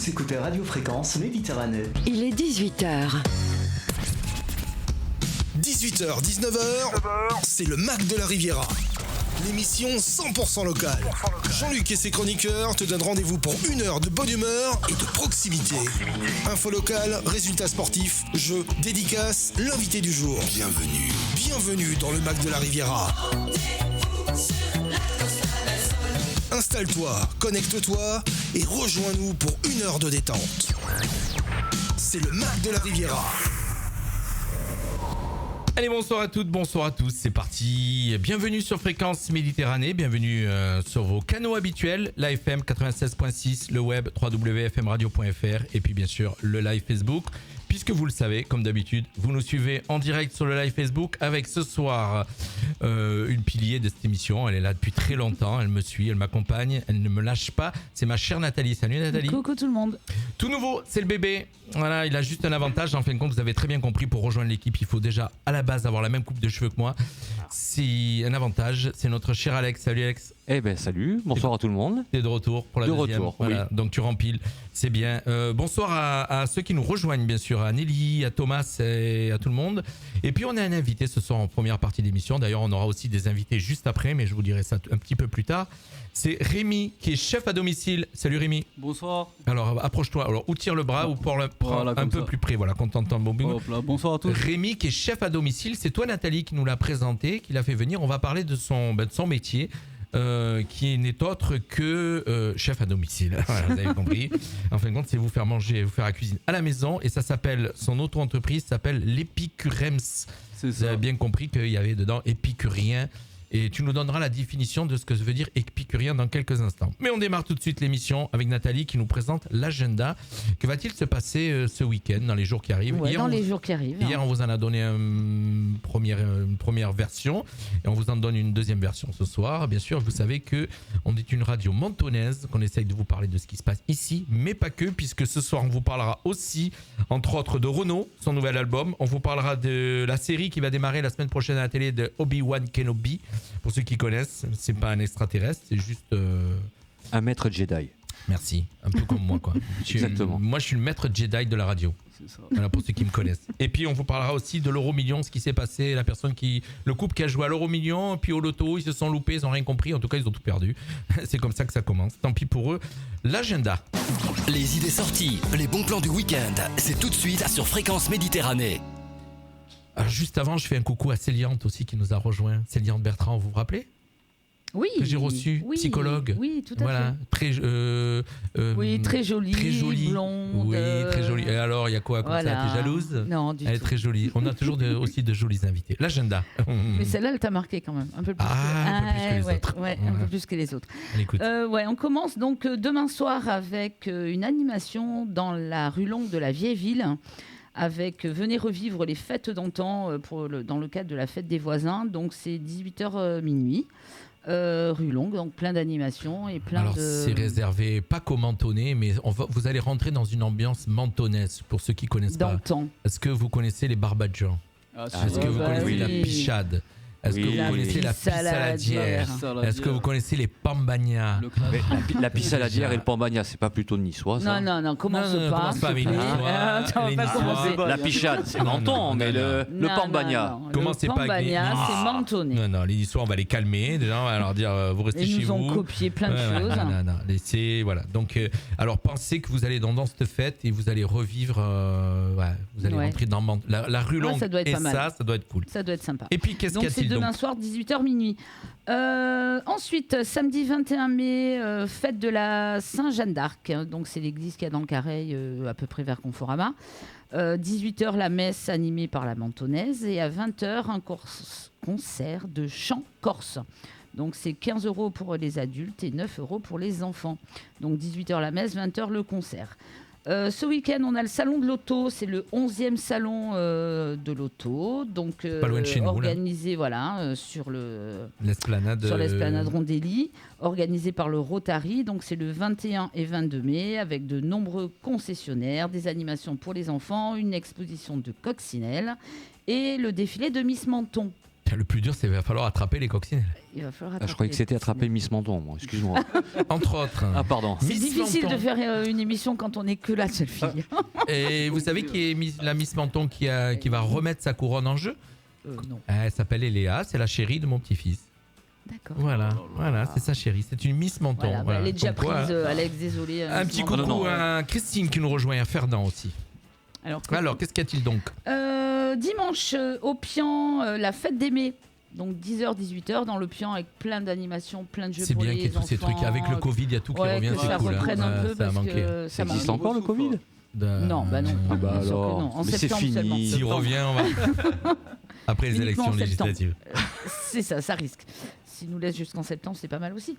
Vous écoutez Radio Fréquence Méditerranée. Il est 18h. 18h, 19h, c'est le Mac de la Riviera. L'émission 100% locale. Jean-Luc et ses chroniqueurs te donnent rendez-vous pour une heure de bonne humeur et de proximité. Info locale, résultats sportifs, jeux, dédicaces, l'invité du jour. Bienvenue dans le Mac de la Riviera. Installe-toi, connecte-toi et rejoins-nous pour une heure de détente. C'est le Mac de la Riviera. Allez, bonsoir à toutes, bonsoir à tous, c'est parti. Bienvenue sur Fréquence Méditerranée, bienvenue sur vos canaux habituels, l'AFM 96.6, le web www.fmradio.fr et puis bien sûr le live Facebook. Puisque vous le savez, comme d'habitude, vous nous suivez en direct sur le live Facebook avec ce soir une pilier de cette émission. Elle est là depuis très longtemps, elle me suit, elle m'accompagne, elle ne me lâche pas. C'est ma chère Nathalie. Salut Nathalie. Coucou tout le monde. Tout nouveau, c'est le bébé. Voilà, il a juste un avantage. En fin de compte, vous avez très bien compris, pour rejoindre l'équipe, il faut déjà à la base avoir la même coupe de cheveux que moi. C'est un avantage. C'est notre cher Alex. Salut Alex. Eh ben salut, bonsoir à tout le monde. T'es de retour pour la deuxième. Retour, voilà. oui. Donc tu rempiles, c'est bien. Bonsoir à ceux qui nous rejoignent, bien sûr, à Nelly, à Thomas et à tout le monde. Et puis on a un invité ce soir en première partie d'émission. D'ailleurs, on aura aussi des invités juste après, mais je vous dirai ça un petit peu plus tard. C'est Rémi qui est chef à domicile. Salut Rémi. Bonsoir. Alors approche-toi. Alors ou tire le bras ou prends Voilà, un peu ça. plus près. Voilà, qu'on t'entende. Bon, Hop là, bonsoir à tous. Rémi qui est chef à domicile. C'est toi Nathalie qui nous l'a présenté, qui l'a fait venir. On va parler de son métier. Qui n'est autre que chef à domicile. Voilà, vous avez compris. En fin de compte, c'est vous faire manger, vous faire la cuisine à la maison. Et ça s'appelle, son auto-entreprise s'appelle l'Epicurems. C'est Vous ça. avez bien compris qu'il y avait dedans épicurien. Et tu nous donneras la définition de ce que veut dire épicurien dans quelques instants. Mais on démarre tout de suite l'émission avec Nathalie qui nous présente l'agenda. Que va-t-il se passer ce week-end, dans les jours qui arrivent? Ouais, dans les jours qui arrivent. Hier, on vous en a donné une première version et on vous en donne une deuxième version ce soir. Bien sûr, vous savez que on est une radio mentonnaise, qu'on essaye de vous parler de ce qui se passe ici, mais pas que, puisque ce soir, on vous parlera aussi, entre autres, de Renaud, son nouvel album. On vous parlera de la série qui va démarrer la semaine prochaine à la télé de Obi-Wan Kenobi. Pour ceux qui connaissent, c'est pas un extraterrestre, c'est juste... Un maître Jedi. Merci, un peu comme moi, quoi. Exactement. Moi, je suis le maître Jedi de la radio. C'est ça. Voilà, pour ceux qui me connaissent. Et puis on vous parlera aussi de l'euro million, ce qui s'est passé, le couple qui a joué à l'euro million, puis au loto, ils se sont loupés, ils n'ont rien compris, en tout cas ils ont tout perdu. C'est comme ça que ça commence, tant pis pour eux. L'agenda. Les idées sorties, les bons plans du week-end, c'est tout de suite sur Fréquence Méditerranée. Alors juste avant, je fais un coucou à Céliante aussi qui nous a rejoint. Céliante Bertrand, vous vous rappelez? Oui. Que j'ai reçu, Oui, psychologue. Oui, tout à Voilà, fait. très Très jolie, blonde. Oui, très jolie. Et alors, il y a quoi comme voilà. ça? T'es jalouse? Non, du Elle est tout. très jolie. On a toujours aussi de jolis invités. L'agenda. Mais celle-là, elle t'a marqué quand même. Un peu plus, Un peu plus que les autres. Ouais, un peu plus que les autres. On écoute. On commence donc demain soir avec une animation dans la rue Longue de la Vieille Ville. Avec venez revivre les fêtes d'antan dans le cadre de la fête des voisins. Donc c'est 18h minuit. Rue Longue, donc plein d'animations et plein Alors, de... c'est réservé pas qu'aux mentonnais, mais vous allez rentrer dans une ambiance mentonnaise, pour ceux qui connaissent pas. d'antan. Est-ce que vous connaissez les barbadjans? Est-ce que vous bah connaissez oui. la pichade? Est-ce que Oui. vous connaissez la pissaladière? Est-ce que vous connaissez les pambagnas? Mais la pissaladière et le pambagna, c'est pas plutôt niçois ça? Non, commence Non, pas. commence pas avec s'il te les plaît. Niçois, Attends, on les va pas Niçois. commencer. La pichade, c'est Non, menton, non, mais non, le pambagna. Non. Commencez Le pas avec les- pambagna, Ah. c'est mentonné. Non, les histoires, on va les calmer. Déjà, on va leur dire, vous restez Ils chez nous vous. ont copié plein de Ouais, choses. Non, laissez, voilà. Donc, alors, pensez que vous allez dans cette fête et vous allez revivre, vous allez Ouais. rentrer dans la rue Ouais, Longue. ça doit être et pas mal. ça doit être cool. Ça doit être sympa. Et puis, qu'est-ce Donc qu'il y c'est a-t-il demain donc soir, 18h minuit. Ensuite, samedi 21 mai, fête de la Saint-Jeanne d'Arc. Donc c'est l'église qu'il y a dans le Carreil, à peu près vers Conforama. 18h, la messe animée par la mentonnaise. Et à 20h, un concert de chant corse. Donc c'est 15 € pour les adultes et 9 € pour les enfants. Donc 18h la messe, 20h le concert. Ce week-end, on a le salon de l'auto. C'est le 11e salon de l'auto. Donc, Pas loin de chez nous, là. organisé sur l'esplanade Rondelli, organisé par le Rotary. Donc, c'est le 21 et 22 mai avec de nombreux concessionnaires, des animations pour les enfants, une exposition de coccinelle et le défilé de Miss Menton. Le plus dur, c'est qu'il va falloir attraper les coccinelles. Il va falloir Je croyais que c'était attraper Miss Menton, moi. Excuse-moi. Entre autres. Ah, pardon. C'est Miss difficile Menton. de faire une émission quand on n'est que la seule fille. Et vous savez qui est la Miss Menton qui va remettre sa couronne en jeu? Non. Elle s'appelle Eléa, c'est la chérie de mon petit-fils. D'accord. Voilà, c'est sa chérie. C'est une Miss Menton. Voilà, Voilà. elle est déjà Comme quoi, prise, Alex, désolé. un petit Miss Menton. coucou à Christine qui nous rejoint et à Ferdinand aussi. Alors, qu'est-ce qu'il y a-t-il donc? Dimanche, au Pian, la fête des Mets. Donc 10h-18h dans le Pian avec plein d'animations, plein de jeux C'est pour bien les qu'il y ait tous ces enfants. trucs. Avec le Covid, il y a tout qui revient, que c'est ça cool. reprenne un peu Ça a parce manqué. que Ça m'a- existe encore le Covid Non, bah non. Ah bah bien sûr que alors, non. En mais c'est septembre fini. seulement. S'il revient, on va. Après les Uniquement élections en septembre. législatives. C'est ça risque. S'il nous laisse jusqu'en septembre, c'est pas mal aussi.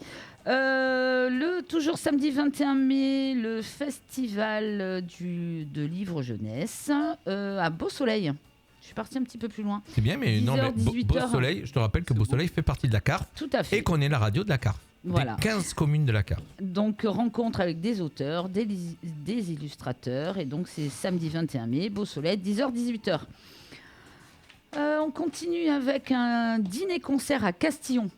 Toujours samedi 21 mai, le festival de livres jeunesse à Beau Soleil. Je suis partie un petit peu plus loin. C'est bien, mais 10h, non, mais Beau 18h. Soleil, je te rappelle que Beau Soleil fait partie de la carte Tout à fait. et qu'on est la radio de la carte. Voilà. Des 15 communes de la carte. Donc rencontre avec des auteurs, des illustrateurs. Et donc c'est samedi 21 mai, Beau Soleil, 10h-18h. On continue avec un dîner-concert à Castillon.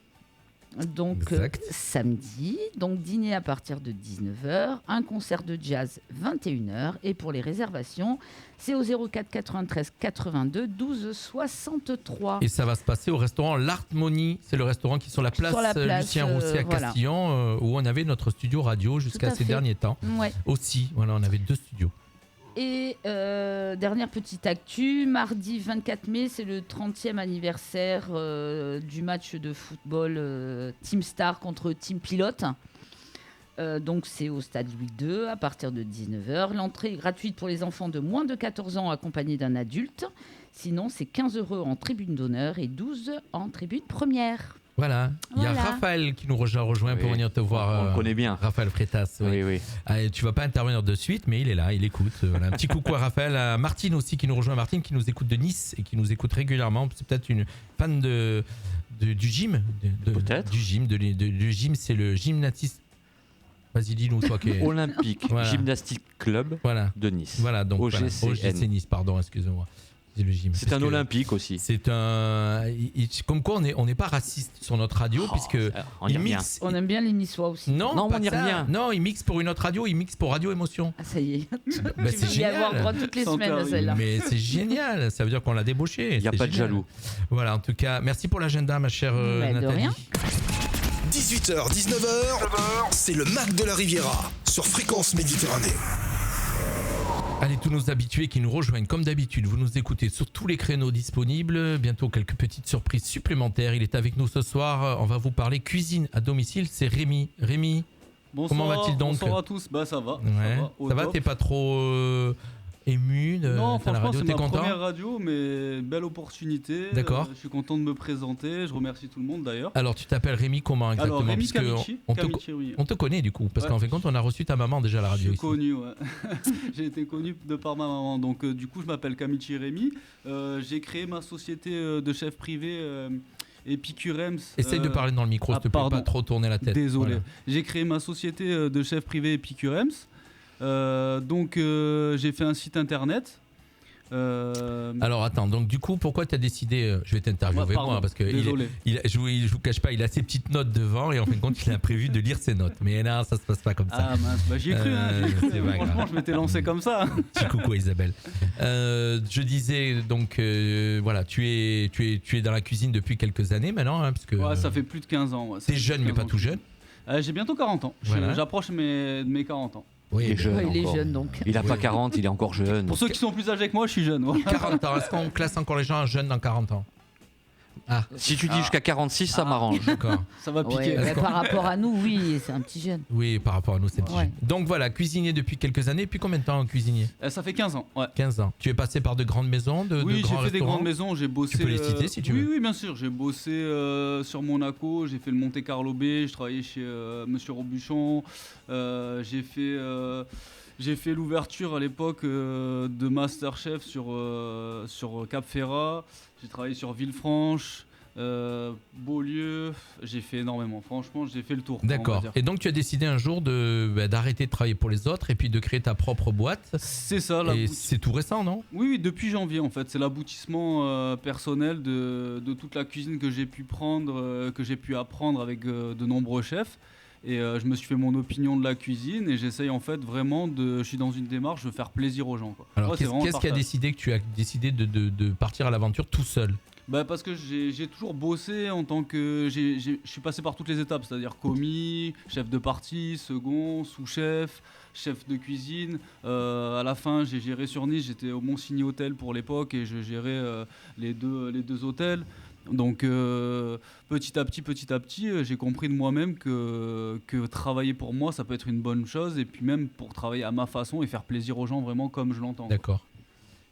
Donc Exact. samedi, donc dîner à partir de 19h, un concert de jazz 21h. Et pour les réservations, c'est au 04 93 82 12 63. Et ça va se passer au restaurant L'Harmonie. C'est le restaurant qui est sur la place, Lucien Rousset à voilà. Castillon, où on avait notre studio radio jusqu'à Tout à ces fait. derniers temps. Ouais. Aussi, voilà, on avait 2 studios. Et dernière petite actu, mardi 24 mai, c'est le 30e anniversaire du match de football Team Star contre Team Pilote. Donc c'est au stade Louis II à partir de 19h. L'entrée est gratuite pour les enfants de moins de 14 ans accompagnés d'un adulte. Sinon, c'est 15 € en tribune d'honneur et 12 en tribune première. Voilà. Il y a Voilà. Raphaël qui nous rejoint pour Oui. venir te voir. On le connaît bien. Raphaël Freitas. Oui. Oui. Ah, tu vas pas intervenir de suite, mais il est là, il écoute. Voilà. Un petit coucou à Raphaël, à Martine aussi qui nous rejoint. Martine qui nous écoute de Nice et qui nous écoute régulièrement. C'est peut-être une fan du gym. Peut-être. Du gym. Du gym, c'est le gymnastique. Vas-y, dis-nous, toi qui es. Olympique Voilà. Gymnastique Club Voilà. de Nice. Voilà, donc voilà. OGCN. OGC Nice, pardon, excusez-moi. C'est le gym. C'est Parce un que olympique aussi. C'est un. Comme quoi, on n'est pas raciste sur notre radio, puisque. On y il revient. mixe. On aime bien les Niçois aussi. Non, Non, pas on y ça. revient. Non, il mixe pour une autre radio, il mixe pour Radio Émotion. Ah, ça y est. Bah, Tu c'est veux y avoir droit génial. toutes les Sans semaines, carré. celle-là. Mais c'est génial, ça veut dire qu'on l'a débauché. Il n'y a c'est pas de génial. jaloux. Voilà, en tout cas, merci pour l'agenda, ma chère Mais de Nathalie. rien. 18h, 19h, c'est le Mac de la Riviera sur Fréquence Méditerranée. Allez, tous nos habitués qui nous rejoignent, comme d'habitude, vous nous écoutez sur tous les créneaux disponibles. Bientôt, quelques petites surprises supplémentaires. Il est avec nous ce soir. On va vous parler cuisine à domicile. C'est Rémi. Rémi, Bonsoir, Comment va-t-il donc Bonsoir à tous, bah ça va. ouais. Au Ça va, top. t'es pas trop ému de Non, faire la franchement, radio, c'est t'es ma content? première radio, mais belle opportunité. D'accord. Je suis content de me présenter. Je remercie tout le monde d'ailleurs. Alors, tu t'appelles Rémi comment exactement? Alors, Rémi Parce que Camici. on te, Camici, oui. on te connaît du coup, parce Ouais. qu'en fin de compte, on a reçu ta maman déjà à la Je radio suis ici. connu, ouais. J'ai été connu de par ma maman. Donc, du coup, je m'appelle Camici Rémi. J'ai créé ma société de chef privé Epicurems. Essaye de parler dans le micro, s'il te plaît, pardon. pas trop tourner la tête. Désolé. Voilà. J'ai créé ma société de chef privé Epicurems. Donc, j'ai fait un site internet. Alors attends, donc du coup, pourquoi tu as décidé, je vais t'interviewer pardon, moi, parce que désolé. je vous cache pas, il a ses petites notes devant et en fin de compte, il a prévu de lire ses notes. Mais là, ça se passe pas comme ça. Ah mince, bah, j'y ai cru, hein, j'y ai cru. c'est pas Franchement, grave. je m'étais lancé comme ça. Petit coucou à Isabelle. Je disais donc, voilà, tu es dans la cuisine depuis quelques années maintenant, hein, parce que Ouais, ça fait plus de 15 ans. Ouais. Ça t'es fait jeune plus de mais pas 15 ans. tout jeune. J'ai bientôt 40 ans. Voilà. J'approche de mes 40 ans. Oui, Il est jeune Ouais, il est encore. jeune, donc. Il n'a pas Oui. 40, il est encore jeune. Pour ceux qui sont plus âgés que moi, je suis jeune. Voilà. 40 ans. Est-ce qu'on classe encore les gens jeunes dans 40 ans? Ah, Si tu dis jusqu'à 46, ça m'arrange. d'accord. Ça va piquer. Ouais, Est-ce bah, qu'on- par rapport à nous, oui, c'est un petit jeune. Oui, par rapport à nous, c'est petit. Ouais. jeune. Donc voilà, cuisinier depuis quelques années. Puis combien de temps cuisinier? Ça fait 15 ans. Ouais. 15 ans. Tu es passé par de grandes maisons, de Oui, grands j'ai fait des restaurants? grandes maisons. J'ai bossé. peux les citer si tu oui, veux. Oui, bien sûr. J'ai bossé sur Monaco. J'ai fait le Monte Carlo Bay. Je travaillais chez Monsieur Robuchon. J'ai fait l'ouverture à l'époque de Masterchef sur Cap Ferrat. J'ai travaillé sur Villefranche. Beaulieu, j'ai fait énormément. Franchement, j'ai fait le tour. On D'accord. va dire. Et donc tu as décidé un jour d'arrêter de travailler pour les autres et puis de créer ta propre boîte. C'est ça. Et c'est tout récent, non ? Oui, depuis janvier en fait. C'est l'aboutissement personnel de toute la cuisine que j'ai pu prendre, que j'ai pu apprendre avec de nombreux chefs. Et je me suis fait mon opinion de la cuisine et j'essaye en fait vraiment je suis dans une démarche de faire plaisir aux gens, quoi. Alors Ouais, qu'est-ce qui a décidé que tu as décidé de partir à l'aventure tout seul ? Bah parce que j'ai toujours bossé en tant que... Je suis passé par toutes les étapes, c'est-à-dire commis, chef de partie, second, sous-chef, chef de cuisine. À la fin, j'ai géré sur Nice, j'étais au Monsigny Hôtel pour l'époque et je gérais les deux hôtels. Donc petit à petit, j'ai compris de moi-même que travailler pour moi, ça peut être une bonne chose et puis même pour travailler à ma façon et faire plaisir aux gens vraiment comme je l'entends. D'accord.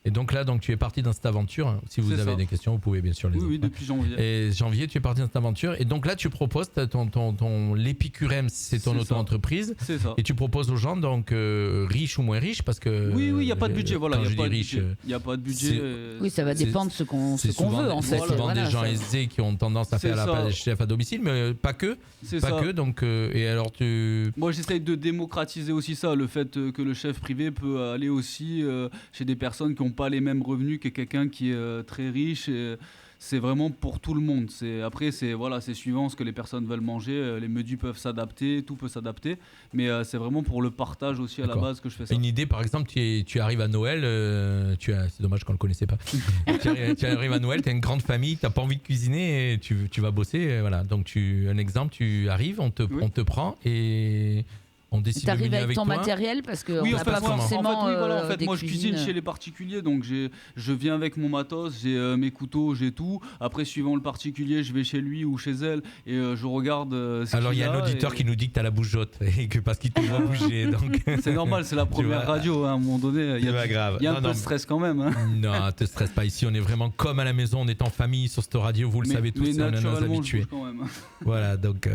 Et donc là, tu es parti dans cette aventure. Si vous avez des questions, vous pouvez bien sûr les Oui, depuis janvier. Et janvier, tu es parti dans cette aventure. Et donc là, tu proposes l'Epicurems, c'est ton auto-entreprise. C'est ça. Et tu proposes aux gens, donc riches ou moins riches, parce que... Oui, il n'y a pas de budget. Voilà, il n'y a pas de budget. Oui, ça va dépendre de ce qu'on veut, en fait. C'est souvent des gens aisés qui ont tendance à faire la chef à domicile, mais pas que. C'est ça. Donc, et alors Moi, j'essaye de démocratiser aussi ça, le fait que le chef privé peut aller aussi chez des personnes qui n'ont pas les mêmes revenus que quelqu'un qui est très riche. C'est vraiment pour tout le monde. Après, c'est suivant ce que les personnes veulent manger. Les menus peuvent s'adapter, tout peut s'adapter. Mais c'est vraiment pour le partage aussi à la base que je fais ça. Une idée, par exemple, tu arrives à Noël, c'est dommage qu'on ne le connaissait pas. tu arrives à Noël, tu as une grande famille, tu n'as pas envie de cuisiner, et tu vas bosser. Voilà. Donc, un exemple, tu arrives, on te prend et... On décide de arrives menu avec ton toi. matériel parce que oui, on n'a pas forcément en fait, des moi je cuisine chez les particuliers, donc je viens avec mon matos, j'ai mes couteaux, j'ai tout. Après, suivant le particulier, je vais chez lui ou chez elle et je regarde. Alors il y a un auditeur qui nous dit que t'as la bouche jaute et que parce qu'il te voit bouger, donc c'est normal, c'est la première radio. Hein, à un moment donné, il y a un peu de stress quand même. Hein. Non, te stresse pas. Ici, on est vraiment comme à la maison, on est en famille sur cette radio. Vous le savez tous, on est nos habitués. Voilà, donc.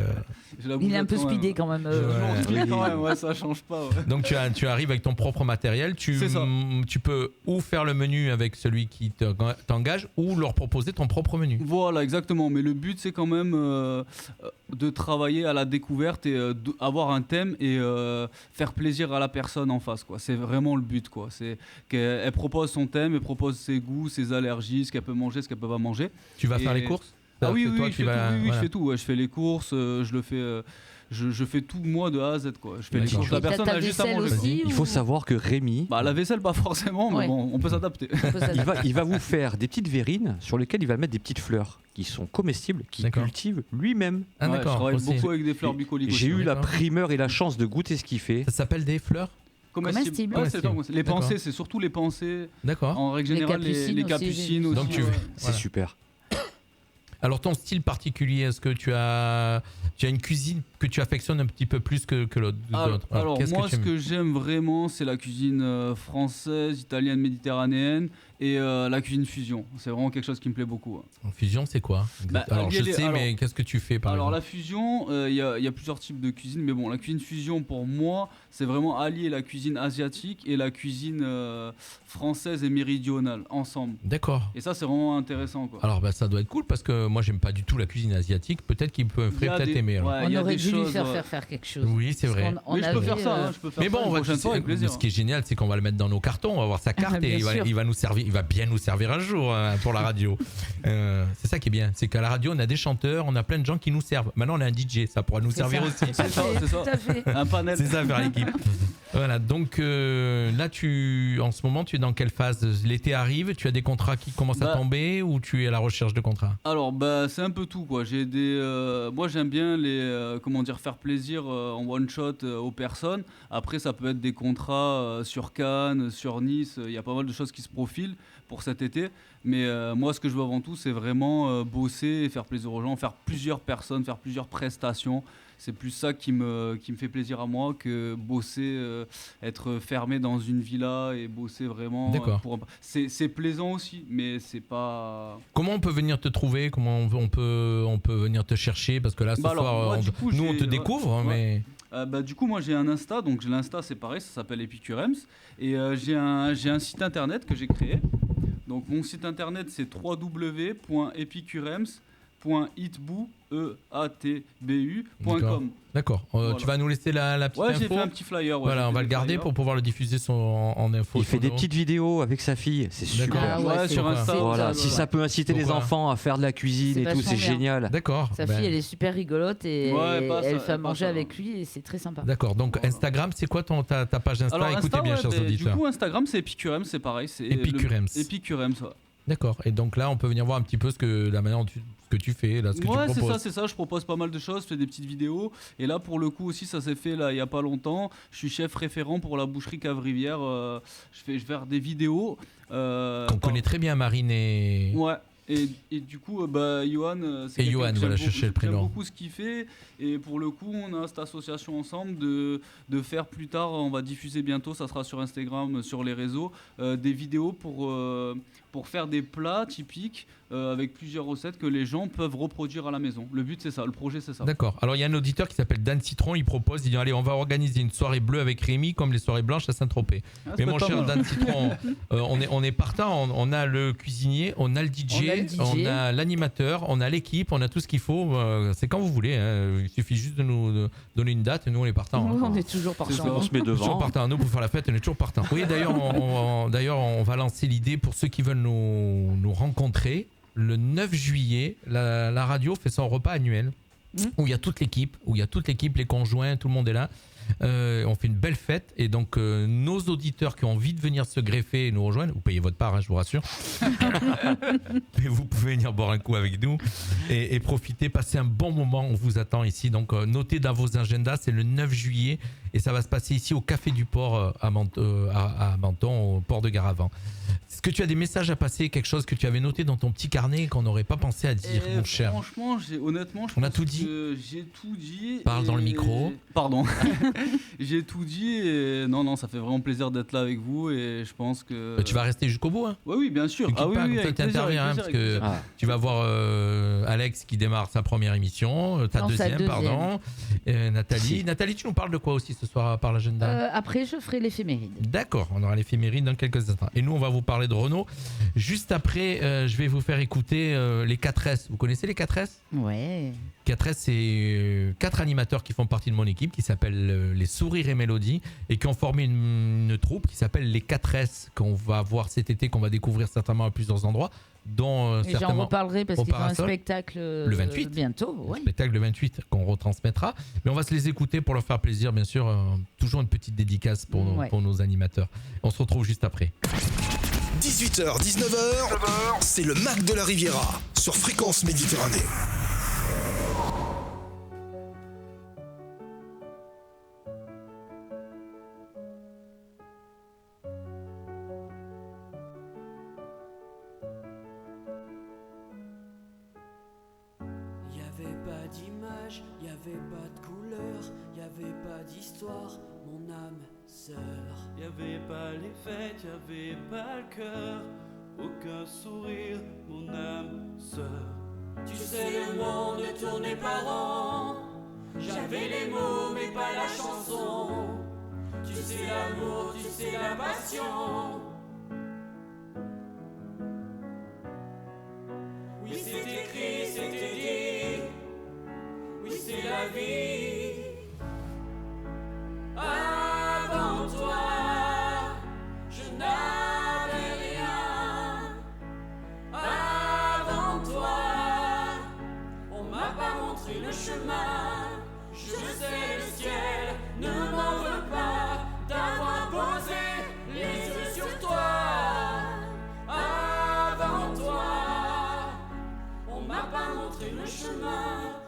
Il est un peu speedé quand même. Ouais, ça change pas. Ouais. Donc tu arrives avec ton propre matériel, tu peux ou faire le menu avec celui qui t'engage ou leur proposer ton propre menu. Voilà, exactement. Mais le but, c'est quand même de travailler à la découverte et avoir un thème et faire plaisir à la personne en face, quoi. C'est vraiment le but, quoi. C'est qu'elle propose son thème, elle propose ses goûts, ses allergies, ce qu'elle peut manger, ce qu'elle peut pas manger. Tu vas faire les courses ? Oui, je fais tout. Je fais les courses, je le fais. Je fais tout moi de A à Z, quoi. Je fais les courses. La personne a juste à manger. Aussi, il faut savoir que Rémi, la vaisselle pas forcément, mais bon, on peut s'adapter. il va vous faire des petites verrines sur lesquelles il va mettre des petites fleurs qui sont comestibles, qu'il cultive lui-même. Ah, d'accord. Je travaille beaucoup avec des fleurs bucoliques. J'ai eu la primeur et la chance de goûter ce qu'il fait. Ça s'appelle des fleurs comestibles. Les pensées, c'est surtout les pensées. D'accord. En règle générale, les capucines aussi. Donc c'est super. Alors ton style particulier, est-ce que tu as une cuisine que tu affectionnes un petit peu plus que l'autre ? Alors moi, ce que j'aime vraiment, c'est la cuisine française, italienne, méditerranéenne et la cuisine fusion. C'est vraiment quelque chose qui me plaît beaucoup. Fusion, c'est quoi ? Alors je sais, mais qu'est-ce que tu fais par exemple ? La fusion, il y a plusieurs types de cuisine, mais bon, la cuisine fusion pour moi, c'est vraiment allier la cuisine asiatique et la cuisine française et méridionale ensemble. D'accord. Et ça, c'est vraiment intéressant, quoi. Alors ça doit être cool parce que moi, j'aime pas du tout la cuisine asiatique. Peut-être qu'il ferait peut-être aimer. Ouais, on aurait dû lui faire quelque chose. Oui, c'est vrai. Mais je peux faire ça. Mais bon, avec plaisir. Ce qui est génial, c'est qu'on va le mettre dans nos cartons, on va avoir sa carte et il va nous servir. Il va bien nous servir un jour pour la radio. C'est ça qui est bien, c'est qu'à la radio, on a des chanteurs, on a plein de gens qui nous servent. Maintenant, on a un DJ, ça pourra nous servir aussi. C'est ça. Un panel. C'est ça, faire l'équipe. Voilà, donc là, en ce moment, tu es dans quelle phase ? L'été arrive, tu as des contrats qui commencent à tomber ou tu es à la recherche de contrats ? Alors, c'est un peu tout, quoi. Moi, j'aime bien faire plaisir en one shot aux personnes. Après, ça peut être des contrats sur Cannes, sur Nice. Il y a pas mal de choses qui se profilent pour cet été. Mais moi, ce que je veux avant tout, c'est vraiment bosser et faire plaisir aux gens, faire plusieurs personnes, faire plusieurs prestations. C'est plus ça qui me fait plaisir à moi que bosser, être fermé dans une villa et bosser vraiment. D'accord. C'est plaisant aussi, mais c'est pas. Comment on peut venir te trouver ? Comment on peut venir te chercher ? Parce que là, ce soir, nous, on te découvre, mais. Du coup, moi, j'ai un Insta. Donc, l'Insta, c'est pareil, ça s'appelle Epicurems. Et j'ai un site internet que j'ai créé. Donc, mon site internet, c'est www.epicurems.fr. www.itbu.com. D'accord. Voilà. Tu vas nous laisser la petite info. J'ai fait un petit flyer. Voilà, on va le garder pour pouvoir le diffuser en info. Il fait des petites vidéos avec sa fille, c'est super. Sur Insta. Voilà, si ça peut inciter les enfants à faire de la cuisine et tout, c'est génial. D'accord. Sa fille, elle est super rigolote et elle fait manger avec lui. lui et c'est très sympa. D'accord. Donc Instagram, c'est quoi ta page Insta? Alors, Écoutez bien, chers auditeurs. Du coup, Instagram, c'est Epicurems, c'est pareil. Epicurems. Epicurems, ouais. D'accord. Et donc là, on peut venir voir un petit peu la manière dont ce que tu fais, là, ce que tu proposes. C'est ça. Je propose pas mal de choses, je fais des petites vidéos. Et là, pour le coup aussi, ça s'est fait là il y a pas longtemps. Je suis chef référent pour la boucherie Cave-Rivière. Je vais faire des vidéos. Qu'on connaît très bien, Marine et. Ouais. Et du coup, Johan, c'est Johan, voilà, chercher le prénom. J'aime beaucoup ce qu'il fait. Et pour le coup, on a cette association ensemble de faire plus tard, on va diffuser bientôt, ça sera sur Instagram, sur les réseaux, des vidéos pour faire des plats typiques avec plusieurs recettes que les gens peuvent reproduire à la maison. Le but, c'est ça, le projet, c'est ça. D'accord. Alors, il y a un auditeur qui s'appelle Dan Citron, il propose, il dit allez, on va organiser une soirée bleue avec Rémi comme les soirées blanches à Saint-Tropez. Mais mon cher Dan Citron, on est partant, on a le cuisinier, on a le DJ, on a l'animateur, on a l'équipe, on a tout ce qu'il faut. C'est quand vous voulez, hein. Il suffit juste de nous donner une date et nous on est partant. Hein. On est toujours partant. On se met devant. Toujours partant. Nous pour faire la fête, on est toujours partant. Oui, d'ailleurs, on va lancer l'idée pour ceux qui veulent nous rencontrer. Le 9 juillet, la radio fait son repas annuel où il y a toute l'équipe, les conjoints, tout le monde est là. On fait une belle fête et donc nos auditeurs qui ont envie de venir se greffer et nous rejoindre, vous payez votre part, hein, je vous rassure. Mais vous pouvez venir boire un coup avec nous et profiter, passer un bon moment. On vous attend ici. Donc notez dans vos agendas, c'est le 9 juillet et ça va se passer ici au Café du Port à Menton, au port de Garavan. Est-ce que tu as des messages à passer, quelque chose que tu avais noté dans ton petit carnet qu'on n'aurait pas pensé à dire, mon cher? Franchement, honnêtement, on a tout dit. J'ai tout dit. Parle dans le micro. Pardon. J'ai tout dit et non, ça fait vraiment plaisir d'être là avec vous et je pense que. Tu vas rester jusqu'au bout, hein? Oui, bien sûr. Tu quittes pas, comme ça, t'interviens, parce que tu vas voir Alex qui démarre sa première émission, ta deuxième, pardon. Nathalie. Nathalie, tu nous parles de quoi aussi ce soir par l'agenda? Après, je ferai l'éphéméride. D'accord, on aura l'éphéméride dans quelques instants. Et nous, on va vous parler de Renault. Juste après, je vais vous faire écouter les 4S. Vous connaissez les 4S? Ouais. 4S, c'est 4 animateurs qui font partie de mon équipe qui s'appellent les Sourires et Mélodies et qui ont formé une troupe qui s'appelle les 4S qu'on va voir cet été, qu'on va découvrir certainement à plusieurs endroits. Dont et j'en reparlerai parce qu'ils font un spectacle le 28 bientôt. Ouais. Spectacle le 28 qu'on retransmettra. Mais on va se les écouter pour leur faire plaisir, bien sûr. Toujours une petite dédicace pour nos animateurs. On se retrouve juste après. 18h, 19h, c'est le Mac de la Riviera sur Fréquence Méditerranée. Y'avait pas d'image, y'avait pas de couleur, y'avait pas d'histoire, mon âme sœur. Y'avait pas les fêtes, y'avait pas le cœur, aucun sourire, mon âme sœur. Tu sais le monde tournait par an, j'avais les mots mais pas la chanson. Tu sais l'amour, tu sais la passion. Oui c'est écrit, c'était dit, oui c'est la vie. Avant toi, je n'avais rien. Avant toi, on m'a pas montré le chemin. Je sais le ciel ne m'en veut pas d'avoir posé les yeux sur toi. Avant toi, on m'a pas montré le chemin.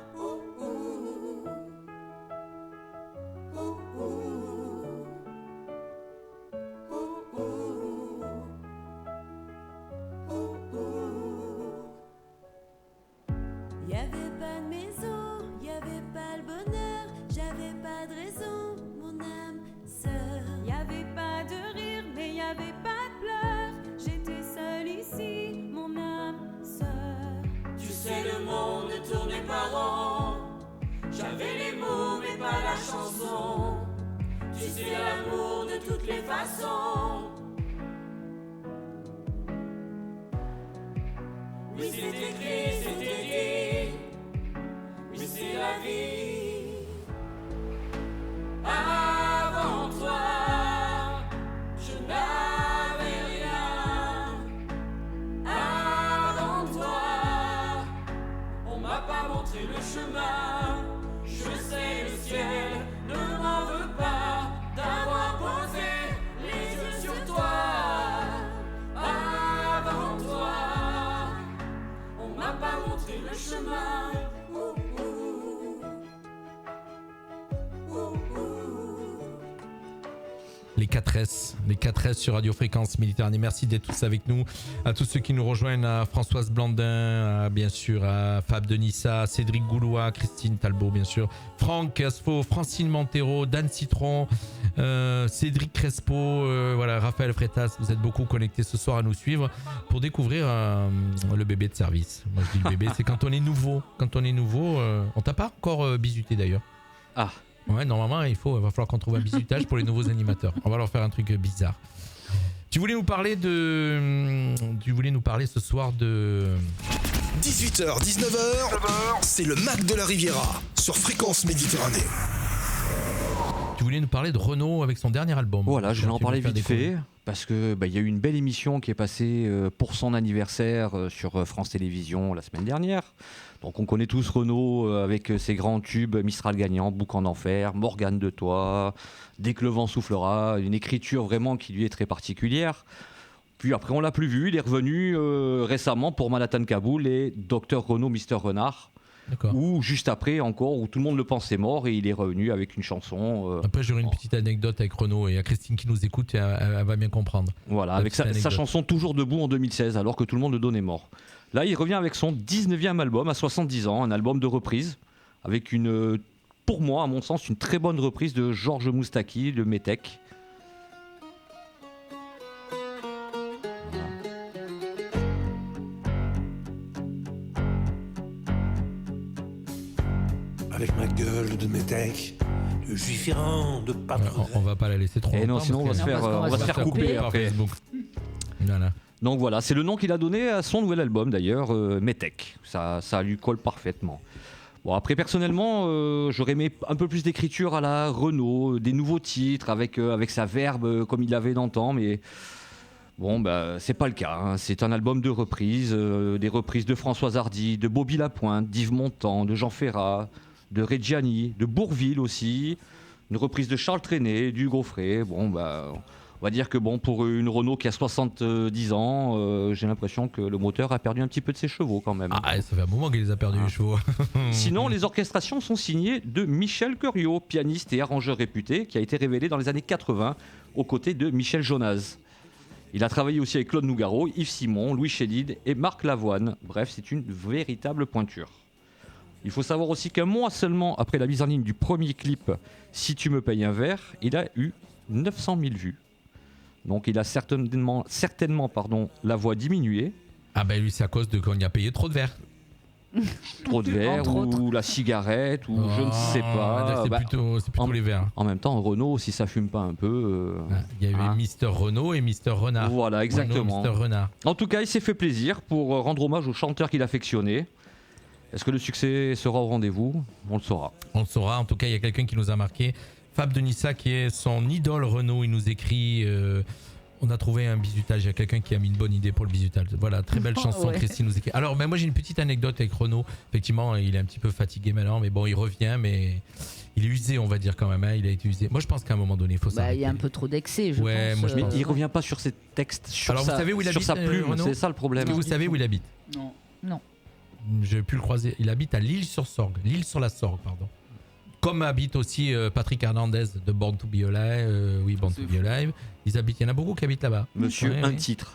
Y'avait pas de maison, y'avait pas le bonheur, j'avais pas de raison, mon âme sœur. Y'avait pas de rire, mais y'avait pas de pleurs, j'étais seule ici, mon âme sœur. Tu sais le monde tournait par an, j'avais les mots mais pas la chanson. Tu sais l'amour de toutes les façons. Oui c'est écrit, c'était dit, les 4S sur Radio Fréquence Méditerranée. Merci d'être tous avec nous. À tous ceux qui nous rejoignent, à Françoise Blandin, bien sûr, à Fab Denissa, Cédric Goulois, Christine Talbot, bien sûr, Franck Asfo, Francine Montero, Dan Citron, Cédric Crespo, voilà, Raphaël Freitas. Vous êtes beaucoup connectés ce soir à nous suivre pour découvrir le bébé de service. Moi je dis le bébé, c'est quand on est nouveau. On t'a pas encore bisuté d'ailleurs. Ah. Ouais, normalement, il va falloir qu'on trouve un bisutage pour les nouveaux animateurs. On va leur faire un truc bizarre. Tu voulais nous parler ce soir de 18h, 19h, c'est le Mac de la Riviera sur Fréquence Méditerranée. Tu voulais nous parler de Renaud avec son dernier album. Voilà, je vais en parler vite fait parce que y a eu une belle émission qui est passée pour son anniversaire sur France Télévisions la semaine dernière. Donc on connaît tous Renaud avec ses grands tubes Mistral gagnant, Bouc en enfer, Morgane de toi, Dès que le vent soufflera, une écriture vraiment qui lui est très particulière. Puis après on l'a plus vu, il est revenu récemment pour Manhattan Kaboul et Dr Renaud Mister Renard. D'accord. Ou juste après encore, où tout le monde le pensait mort et il est revenu avec une chanson. Après j'aurai une petite anecdote avec Renaud et à Christine qui nous écoute, elle va bien comprendre. Voilà, avec sa chanson Toujours debout en 2016, alors que tout le monde le donnait mort. Là, il revient avec son 19e album à 70 ans, un album de reprise, avec pour moi, à mon sens, une très bonne reprise de Georges Moustaki, de Métèque. Avec ma gueule de Métèque, de juif errant, de pape. On va pas la laisser trop longtemps. Et non, sinon on va se faire couper après. Voilà. Donc voilà, c'est le nom qu'il a donné à son nouvel album d'ailleurs, Métèque. Ça lui colle parfaitement. Bon, après personnellement, j'aurais aimé un peu plus d'écriture à la Renaud, des nouveaux titres avec sa verbe comme il l'avait d'antan, mais bon, c'est pas le cas. Hein. C'est un album de reprises, des reprises de Françoise Hardy, de Bobby Lapointe, d'Yves Montand, de Jean Ferrat, de Reggiani, de Bourvil aussi, une reprise de Charles Trenet, du Gaufret. Bon, on va dire que pour une Renault qui a 70 ans, j'ai l'impression que le moteur a perdu un petit peu de ses chevaux quand même. Ah, ça fait un moment qu'il les a perdus les chevaux. Sinon, les orchestrations sont signées de Michel Curiot, pianiste et arrangeur réputé, qui a été révélé dans les années 80 aux côtés de Michel Jonas. Il a travaillé aussi avec Claude Nougaro, Yves Simon, Louis Chédid et Marc Lavoine. Bref, c'est une véritable pointure. Il faut savoir aussi qu'un mois seulement après la mise en ligne du premier clip « Si tu me payes un verre », il a eu 900 000 vues. Donc il a certainement la voix diminuée. Ah lui c'est à cause de qu'on y a payé trop de verres. Trop de verres ou la cigarette ou je ne sais pas. C'est plutôt les verres. En même temps, Renault, si ça fume pas un peu... Il y avait Mister Renault et Mister Renard. Voilà, exactement. Mister Renard. En tout cas, il s'est fait plaisir pour rendre hommage au chanteur qu'il affectionnait. Est-ce que le succès sera au rendez-vous ? On le saura. On le saura. En tout cas, il y a quelqu'un qui nous a marqué. Fab Denissa qui est son idole Renaud, il nous écrit on a trouvé un bisutage, il y a quelqu'un qui a mis une bonne idée pour le bisutage. Voilà, très belle chanson. Ouais. Christine nous écrit. Alors moi j'ai une petite anecdote avec Renaud, effectivement il est un petit peu fatigué maintenant, mais bon il revient, mais il est usé on va dire quand même, hein. Il a été usé. Moi je pense qu'à un moment donné il faut ça. Il y a un peu trop d'excès je pense. Mais il revient pas sur ses textes, sur vous savez où il habite, sa plume, Renaud ? c'est ça le problème. Est-ce que vous savez où il habite ? Non. J'ai pu le croiser, il habite à l'Île-sur-Sorgue, l'Île-sur-la-Sorgue pardon. Comme habite aussi Patrick Hernandez de Born to Be Alive, Born to Be Alive. Il y en a beaucoup qui habitent là-bas. Monsieur titre.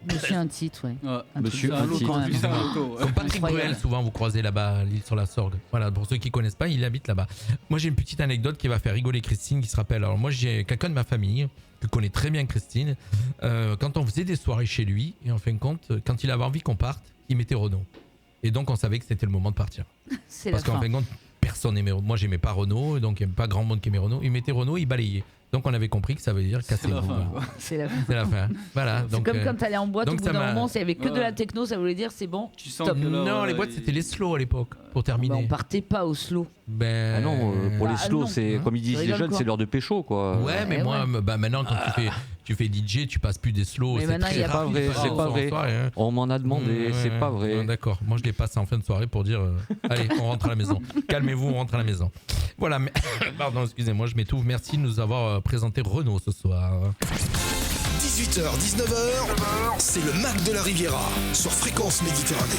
Monsieur un titre, ouais. Monsieur un titre. Comme Patrick Bruel, souvent vous croisez là-bas à l'île sur la Sorgue. Voilà, pour ceux qui connaissent pas, il habite là-bas. Moi j'ai une petite anecdote qui va faire rigoler Christine qui se rappelle. Alors moi j'ai quelqu'un de ma famille qui connaît très bien Christine. Quand on faisait des soirées chez lui, et en fin de compte, quand il avait envie qu'on parte, il mettait Renaud. Et donc on savait que c'était le moment de partir. Parce qu'en fin de compte, personne n'aimait Renaud. Moi j'aimais pas Renaud, donc il n'y avait pas grand monde qui aimait Renaud. Il mettait Renaud, il balayait. Donc on avait compris que ça veut dire casser le C'est la fin. C'est la fin. Voilà. C'est comme quand t'allais en boîte, au bout d'un moment, il n'y avait que de la techno, ça voulait dire c'est bon. Tu sens stop. que là, non, les boîtes c'était les slow à l'époque pour terminer. On partait pas au slow. Ah non, pour les slow, c'est comme ils disent les jeunes, c'est l'heure de pécho quoi. Ouais, mais moi, maintenant quand tu fais DJ, tu passes plus des slows. Mais maintenant, c'est pas vrai, c'est pas vrai. Soirée, on m'en a demandé, c'est pas vrai. D'accord, moi je les passe en fin de soirée pour dire allez, on rentre à la maison. Calmez-vous, on rentre à la maison. Voilà, mais pardon, excusez-moi, je m'étouffe. Merci de nous avoir présenté Renaud ce soir. 18h, 19h, c'est le Mac de la Riviera sur Fréquence Méditerranée.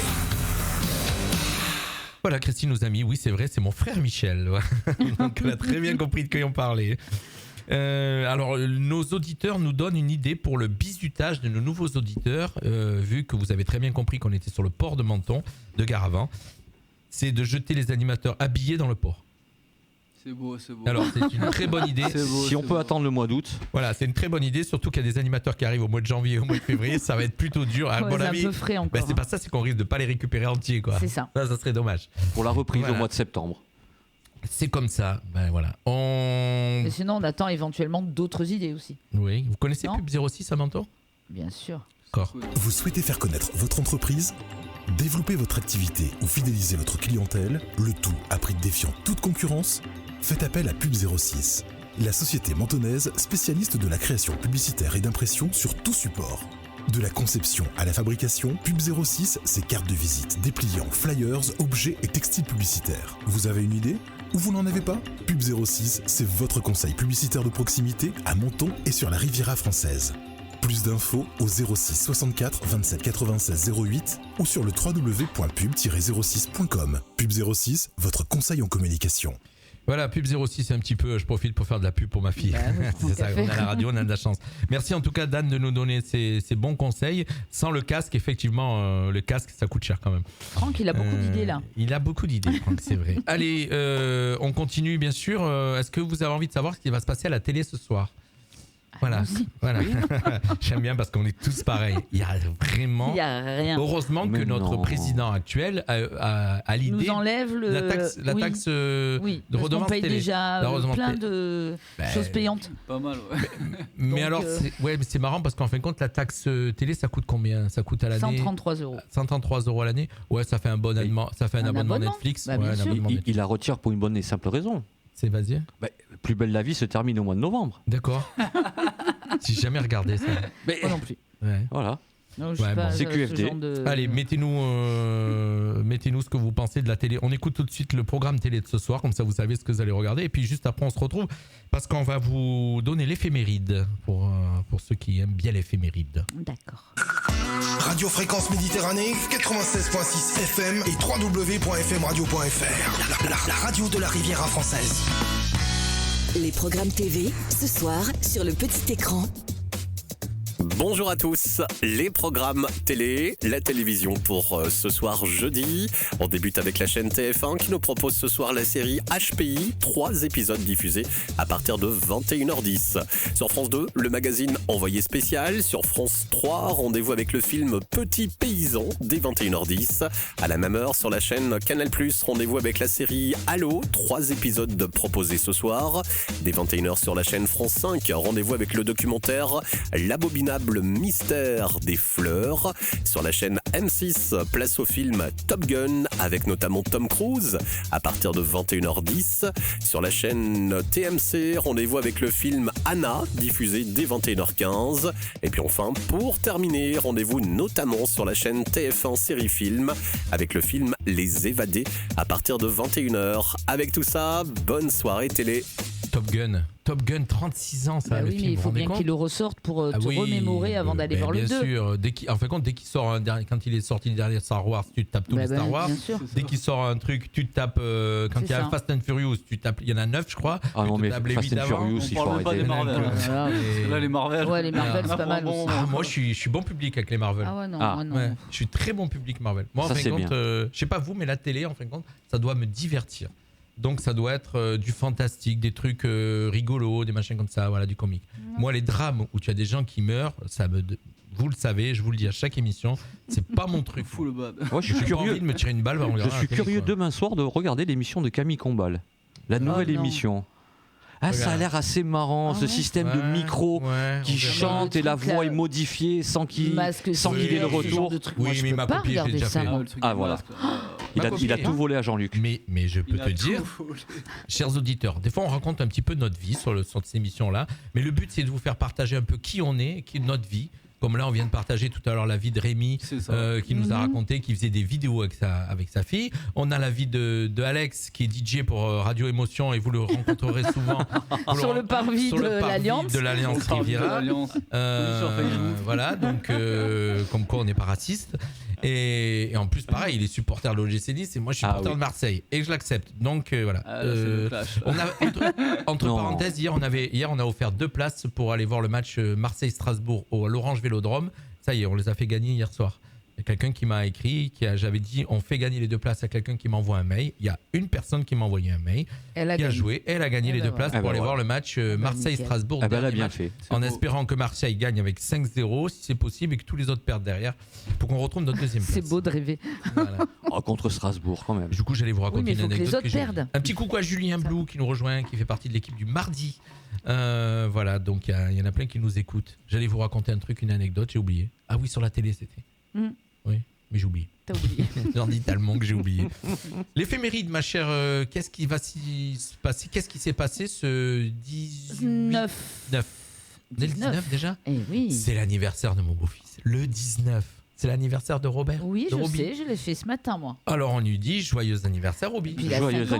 Voilà, Christine nous a mis, oui c'est vrai, c'est mon frère Michel. Donc elle a très bien compris de qui on parlait. Alors, nos auditeurs nous donnent une idée pour le bizutage de nos nouveaux auditeurs, vu que vous avez très bien compris qu'on était sur le port de Menton, de Garavan. C'est de jeter les animateurs habillés dans le port. C'est beau, c'est beau. Alors, c'est une très bonne idée. Si on peut attendre le mois d'août. Voilà, c'est une très bonne idée, surtout qu'il y a des animateurs qui arrivent au mois de janvier et au mois de février. Ça va être plutôt dur. À mon c'est avis, un peu frais encore. c'est pas ça, c'est qu'on risque de pas les récupérer entiers, quoi. C'est ça. Ça serait dommage. Pour la reprise Voilà. au mois de septembre. C'est comme ça. Ben voilà. Et sinon, on attend éventuellement d'autres idées aussi. Oui. Vous connaissez Non. Pub 06 à Menton ? Bien sûr. D'accord. Vous souhaitez faire connaître votre entreprise ? Développer votre activité ou fidéliser votre clientèle, le tout à prix défiant toute concurrence ? Faites appel à Pub 06, la société mentonnaise spécialiste de la création publicitaire et d'impression sur tout support. De la conception à la fabrication, Pub 06, c'est cartes de visite, dépliants, flyers, objets et textiles publicitaires. Vous avez une idée ? Ou vous n'en avez pas ? Pub 06, c'est votre conseil publicitaire de proximité à Menton et sur la Riviera française. Plus d'infos au 06 64 27 96 08 ou sur le www.pub-06.com. Pub 06, votre conseil en communication. Voilà, Pub 06, c'est un petit peu, je profite pour faire de la pub pour ma fille. Bah oui, C'est ça, tout à fait. on a la radio, on a de la chance. Merci en tout cas Dan de nous donner ces bons conseils. Sans le casque, effectivement, le casque, ça coûte cher quand même. Franck, il a beaucoup d'idées là. Il a beaucoup d'idées, Franck, c'est vrai. Allez, on continue bien sûr. Est-ce que vous avez envie de savoir ce qui va se passer à la télé ce soir ? Voilà, Allons-y. voilà. J'aime bien parce qu'on est tous pareils. Il y a vraiment. Il n'y a rien. Heureusement que Mais notre non. président actuel a Il l'idée. nous enlève le... La taxe oui, de parce qu'on redevance paye télé. déjà La redevance plein télé. de choses payantes. Pas mal, ouais. Mais Donc, alors, mais c'est marrant parce qu'en fin de compte, la taxe télé, ça coûte combien ? Ça coûte à l'année 133 €. 133 € à l'année. Ouais, ça fait un bon abonnement. Ça fait un abonnement abonnement Netflix. Bah, bien Ouais, un sûr. abonnement Il Netflix. la retire pour une bonne et simple raison. C'est vas-y. Plus belle la vie se termine au mois de novembre. D'accord. J'ai jamais regardé ça. Mais Moi non plus. Ouais. voilà. Non, je suis Ouais, pas bon. C'est ce QFD. genre de- Allez, mettez-nous ce que vous pensez de la télé. On écoute tout de suite le programme télé de ce soir, comme ça vous savez ce que vous allez regarder. Et puis juste après, on se retrouve parce qu'on va vous donner l'éphéméride pour ceux qui aiment bien l'éphéméride. D'accord. Radio Fréquence Méditerranée, 96.6 FM et www.fmradio.fr. La radio de la Riviera française. Les programmes TV, ce soir, sur le petit écran. Bonjour à tous, les programmes télé, la télévision pour ce soir jeudi. On débute avec la chaîne TF1 qui nous propose ce soir la série HPI, 3 épisodes diffusés à partir de 21h10. Sur France 2, le magazine Envoyé spécial. Sur France 3, rendez-vous avec le film Petit Paysan dès 21h10. À la même heure, sur la chaîne Canal+, rendez-vous avec la série Allo, 3 épisodes proposés ce soir. Dès 21h sur la chaîne France 5, rendez-vous avec le documentaire L'abominable mystère des fleurs. Sur la chaîne M6, place au film Top Gun avec notamment Tom Cruise à partir de 21h10. Sur la chaîne TMC, rendez-vous avec le film Anna diffusé dès 21h15. Et puis enfin, pour terminer, rendez-vous notamment sur la chaîne TF1 Série Film avec le film Les Évadés à partir de 21h. Avec tout ça, bonne soirée télé. Top Gun, 36 ans, ça, Bah le oui, film. mais il vous faut rendez bien compte qu'il le ressorte pour te oui, remémorer avant d'aller voir le 2. Bien sûr, en fin de compte, dès qu'il sort quand il est sorti le dernier Star Wars, tu te tapes tous Bah les bah, Star Wars. bien sûr. Dès qu'il sort un truc, tu te tapes. Quand C'est il y a ça. Fast and Furious, tu tapes. Il y en a 9, je crois. Ah non, Tu te mais tapes les Fast 8 and avant. Furious, il faut parle même pas arrêter. des Marvel. Voilà. Parce que là, les Marvel. Ouais, les Marvel, c'est pas mal aussi. Moi, je suis bon public avec les Marvel. Ah ouais, non, Ah. moi, non. Ouais, je suis très bon public Marvel. Moi, en Ça, fin de c'est compte, bien. je sais pas vous, mais la télé, en fin de compte, ça doit me divertir. Donc, ça doit être du fantastique, des trucs rigolos, des machins comme ça, voilà, du comique. Moi, les drames où tu as des gens qui meurent, vous le savez, je vous le dis à chaque émission, c'est pas mon truc. Fou le bad. Moi, je suis J'ai pas curieux. envie de me tirer une balle. Je suis curieux demain soir de regarder l'émission de Camille Combal. La nouvelle non. émission. Ah, ça a Regarde. l'air assez marrant, Ah ce ouais système de micro qui chante et la truc, là, voix est modifiée sans qu'il Masque ait le ce genre retour. de truc. Oui, Moi, je mais peux ma pas copine, je l'ai regarder déjà ça, fait. moi. le truc Ah, du voilà. masque. Il a tout volé à Jean-Luc. Mais je peux Il a te tout dire, volé. chers auditeurs, des fois on raconte un petit peu notre vie sur cette émission-là, mais le but c'est de vous faire partager un peu qui on est, qui est notre vie. Comme là, on vient de partager tout à l'heure la vie de Rémi, C'est ça. qui nous a raconté qu'il faisait des vidéos avec sa fille. On a la vie de Alex, qui est DJ pour Radio Émotion, et vous le rencontrerez souvent Sur le parvis sur de le parvis l'Alliance. de l'Alliance Parmi Riviera. l'Alliance. Sur Facebook. Voilà, donc comme quoi on n'est pas raciste. Et en plus, pareil, il est supporter de l'OGC Nice et moi je suis supporter de Marseille. Et je l'accepte. Donc voilà. On a, entre parenthèses, hier on a offert 2 places pour aller voir le match Marseille-Strasbourg à l'Orange Vélodrome. Ça y est, on les a fait gagner hier soir. Il y a quelqu'un qui m'a écrit, j'avais dit on fait gagner les 2 places à quelqu'un qui m'envoie un mail. Il y a une personne qui m'a envoyé un mail, qui a joué, et elle a gagné les 2 places pour aller voir le match Marseille-Strasbourg. Elle a bien fait. En espérant que Marseille gagne avec 5-0 si c'est possible et que tous les autres perdent derrière pour qu'on retrouve notre deuxième place. C'est beau de rêver. Voilà. Contre Strasbourg quand même. Du coup j'allais vous raconter une anecdote. Les autres perdent. Un petit coucou à Julien Blou qui nous rejoint, qui fait partie de l'équipe du mardi. Voilà, donc il y en a plein qui nous écoutent. J'allais vous raconter un truc, une anecdote, j'ai oublié. Ah oui, sur la télé c'était. Oui, mais j'ai oublié. T'as oublié. J'en dis tellement que j'ai oublié. L'éphéméride, ma chère, qu'est-ce qui va se passer? Qu'est-ce qui s'est passé ce 19 Dès le 19 déjà? Eh oui. C'est l'anniversaire de mon beau-fils. Le 19. C'est l'anniversaire de Robert. Oui, de je Roby. sais, je l'ai fait ce matin, moi. Alors on lui dit joyeux anniversaire, Roby. Joyeux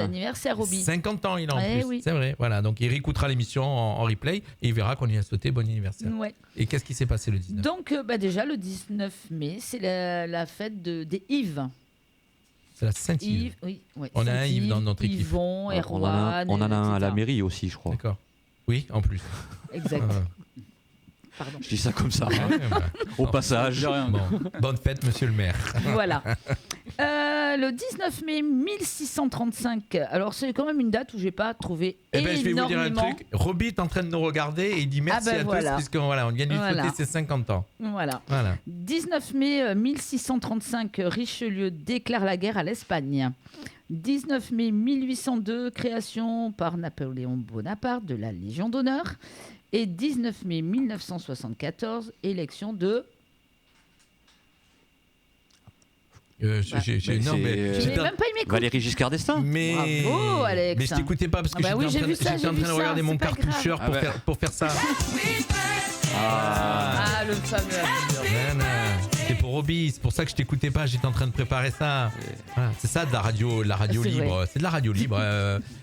anniversaire, Roby. 50 ans, il a en plus. Oui. C'est vrai. Voilà, donc il réécoutera l'émission en replay et il verra qu'on lui a souhaité bon anniversaire. Ouais. Et qu'est-ce qui s'est passé le 19? Donc, déjà, le 19 mai, c'est la fête des Yves. C'est la Saint-Yves. Oui, on a un Yves dans notre équipe. Yvon, Erwan, on en a un à la mairie aussi, je crois. D'accord. Oui, en plus. Exact. Pardon. Je dis ça comme ça. Au passage. Bon. Bonne fête, monsieur le maire. Voilà. Le 19 mai 1635. Alors, c'est quand même une date où je n'ai pas trouvé énormément. Je vais vous dire un truc. Roby est en train de nous regarder et il dit merci à tous puisqu'on on vient de lui fêter ses 50 ans. Voilà. 19 mai 1635, Richelieu déclare la guerre à l'Espagne. 19 mai 1802, création par Napoléon Bonaparte de la Légion d'honneur. Et 19 mai 1974, élection de... j'ai même pas aimé Valéry Giscard d'Estaing. Bravo, Alex. Mais je t'écoutais pas parce que j'étais en train de regarder mon cartoucheur pour faire ça. Le fameux. C'est pour Roby, c'est pour ça que je t'écoutais pas, j'étais en train de préparer ça. Voilà, c'est ça de la radio libre. Vrai. C'est de la radio libre.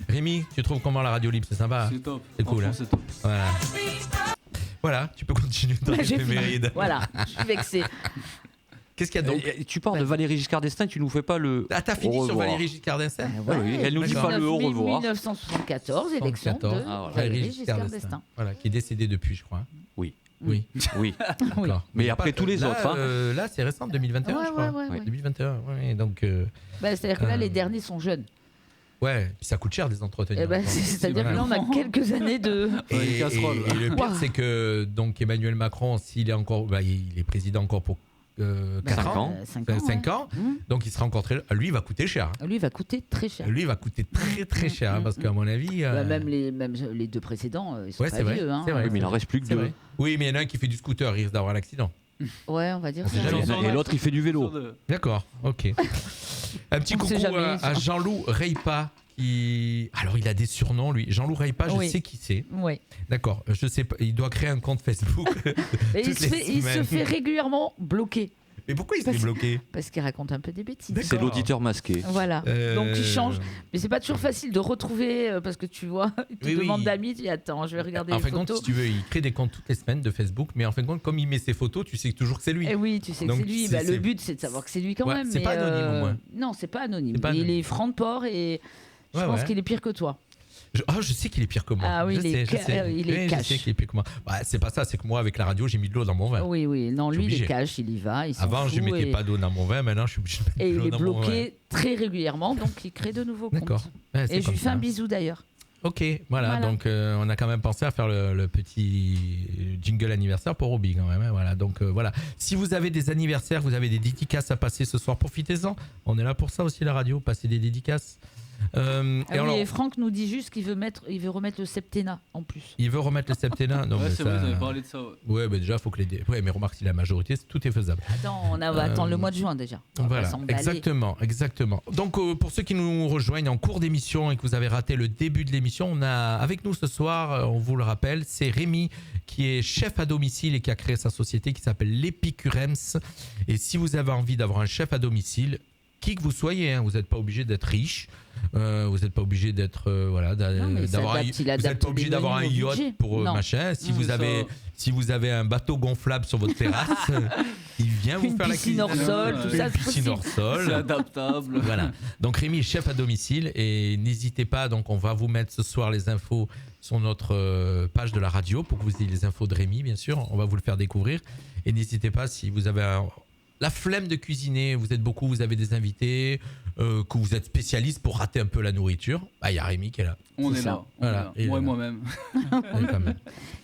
Rémi, tu trouves comment la radio libre? C'est sympa? C'est top. C'est cool. Hein, c'est top. Voilà, tu peux continuer dans l'éphéméride. Voilà, je suis vexé. Qu'est-ce qu'il y a donc? Tu parles de Valéry Giscard d'Estaing, tu nous fais pas le. Ah, t'as fini sur Valéry Giscard d'Estaing? Oui, elle nous dit pas le au revoir. 1974, élection de Valéry Giscard d'Estaing. Voilà, qui est décédé depuis, je crois. Oui. D'accord. Mais après tous les autres. Là, c'est récent, 2021, je crois. Ouais. 2021, donc. C'est-à-dire que là, les derniers sont jeunes. Ouais, puis ça coûte cher de les entretenir. C'est-à-dire que là, on a quelques années de. Et le pire, c'est que donc Emmanuel Macron, s'il est encore, il est président encore pour 4 ans, 5 ans. Donc il sera encore très. Lui, il va coûter cher. Lui, il va coûter très cher. Lui, il va coûter très très cher parce qu'à mon avis. Même les 2 précédents, ils sont pas vieux. C'est vrai. Mais il en reste plus que 2. Oui, mais il y en a un qui fait du scooter, il risque d'avoir un accident. Ouais, on va dire ça. Et l'autre, il fait du vélo. D'accord, ok. Un petit coucou à Jean-Loup Reipa. Alors, il a des surnoms, lui. Jean-Loup Reipa, je sais qui c'est. Oui. D'accord, je sais pas. Il doit créer un compte Facebook. Il se fait régulièrement bloquer. Mais pourquoi il se fait bloquer? Parce qu'il raconte un peu des bêtises. C'est l'auditeur masqué. Voilà. Donc il change. Mais c'est pas toujours facile de retrouver parce que tu vois, il te demande d'amis, tu dis attends, je vais regarder les photos. En fin de compte, si tu veux, il crée des comptes toutes les semaines de Facebook, mais en fin de compte, comme il met ses photos, tu sais toujours que c'est lui. Et oui, tu sais que c'est lui. Le but, c'est de savoir que c'est lui quand même. C'est pas anonyme au moins. Non, c'est pas anonyme. Il est franc de port et je pense qu'il est pire que toi. Je sais qu'il est pire que moi. Ah oui, je sais cash. Je sais qu'il est pire que moi. C'est pas ça, c'est que moi, avec la radio, j'ai mis de l'eau dans mon vin. Oui. Non, lui, il est cash, il y va. Avant, je mettais pas d'eau dans mon vin, maintenant, je suis obligé de mettre de l'eau dans mon vin. Et il est bloqué très régulièrement, donc il crée de nouveaux comptes. D'accord. Et je lui fais un bisou d'ailleurs. Ok, voilà. Donc on a quand même pensé à faire le petit jingle anniversaire pour Roby quand même. Voilà, donc voilà. Si vous avez des anniversaires, vous avez des dédicaces à passer ce soir, profitez-en. On est là pour ça aussi, la radio, passer des dédicaces. Et Franck nous dit juste qu'il veut remettre le septennat en plus. Il veut remettre le septennat. Non, c'est vrai, vous avez parlé de ça. Ouais, mais déjà, il faut que les. Ouais, mais remarque, si la majorité, tout est faisable. Attends, on va attendre le mois de juin déjà. Voilà, exactement. Donc, pour ceux qui nous rejoignent en cours d'émission et que vous avez raté le début de l'émission, on a avec nous ce soir, on vous le rappelle, c'est Rémi qui est chef à domicile et qui a créé sa société qui s'appelle l'Epicurems. Et si vous avez envie d'avoir un chef à domicile, qui que vous soyez, hein. Vous n'êtes pas obligé d'être riche. Vous n'êtes pas obligé d'être d'avoir vous n'êtes pas obligé d'avoir un yacht pour machin. Si vous avez un bateau gonflable sur votre terrasse, il vient vous faire la cuisine. Une piscine hors sol, tout ça, une piscine hors sol. C'est adaptable. Voilà. Donc Rémi est chef à domicile et n'hésitez pas. Donc on va vous mettre ce soir les infos sur notre page de la radio pour que vous ayez les infos de Rémi, bien sûr. On va vous le faire découvrir et n'hésitez pas si vous avez la flemme de cuisiner, vous êtes beaucoup, vous avez des invités, que vous êtes spécialiste pour rater un peu la nourriture, il y a Rémi qui est là. On est là. Voilà. Moi et moi-même.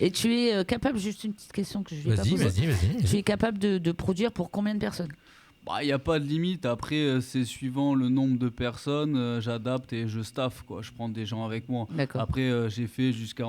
Et tu es capable, juste une petite question que je vais pas poser. Vas-y. Tu es capable de produire pour combien de personnes ? Il n'y a pas de limite. Après, c'est suivant le nombre de personnes, j'adapte et je staff, quoi. Je prends des gens avec moi. D'accord. Après, j'ai fait jusqu'à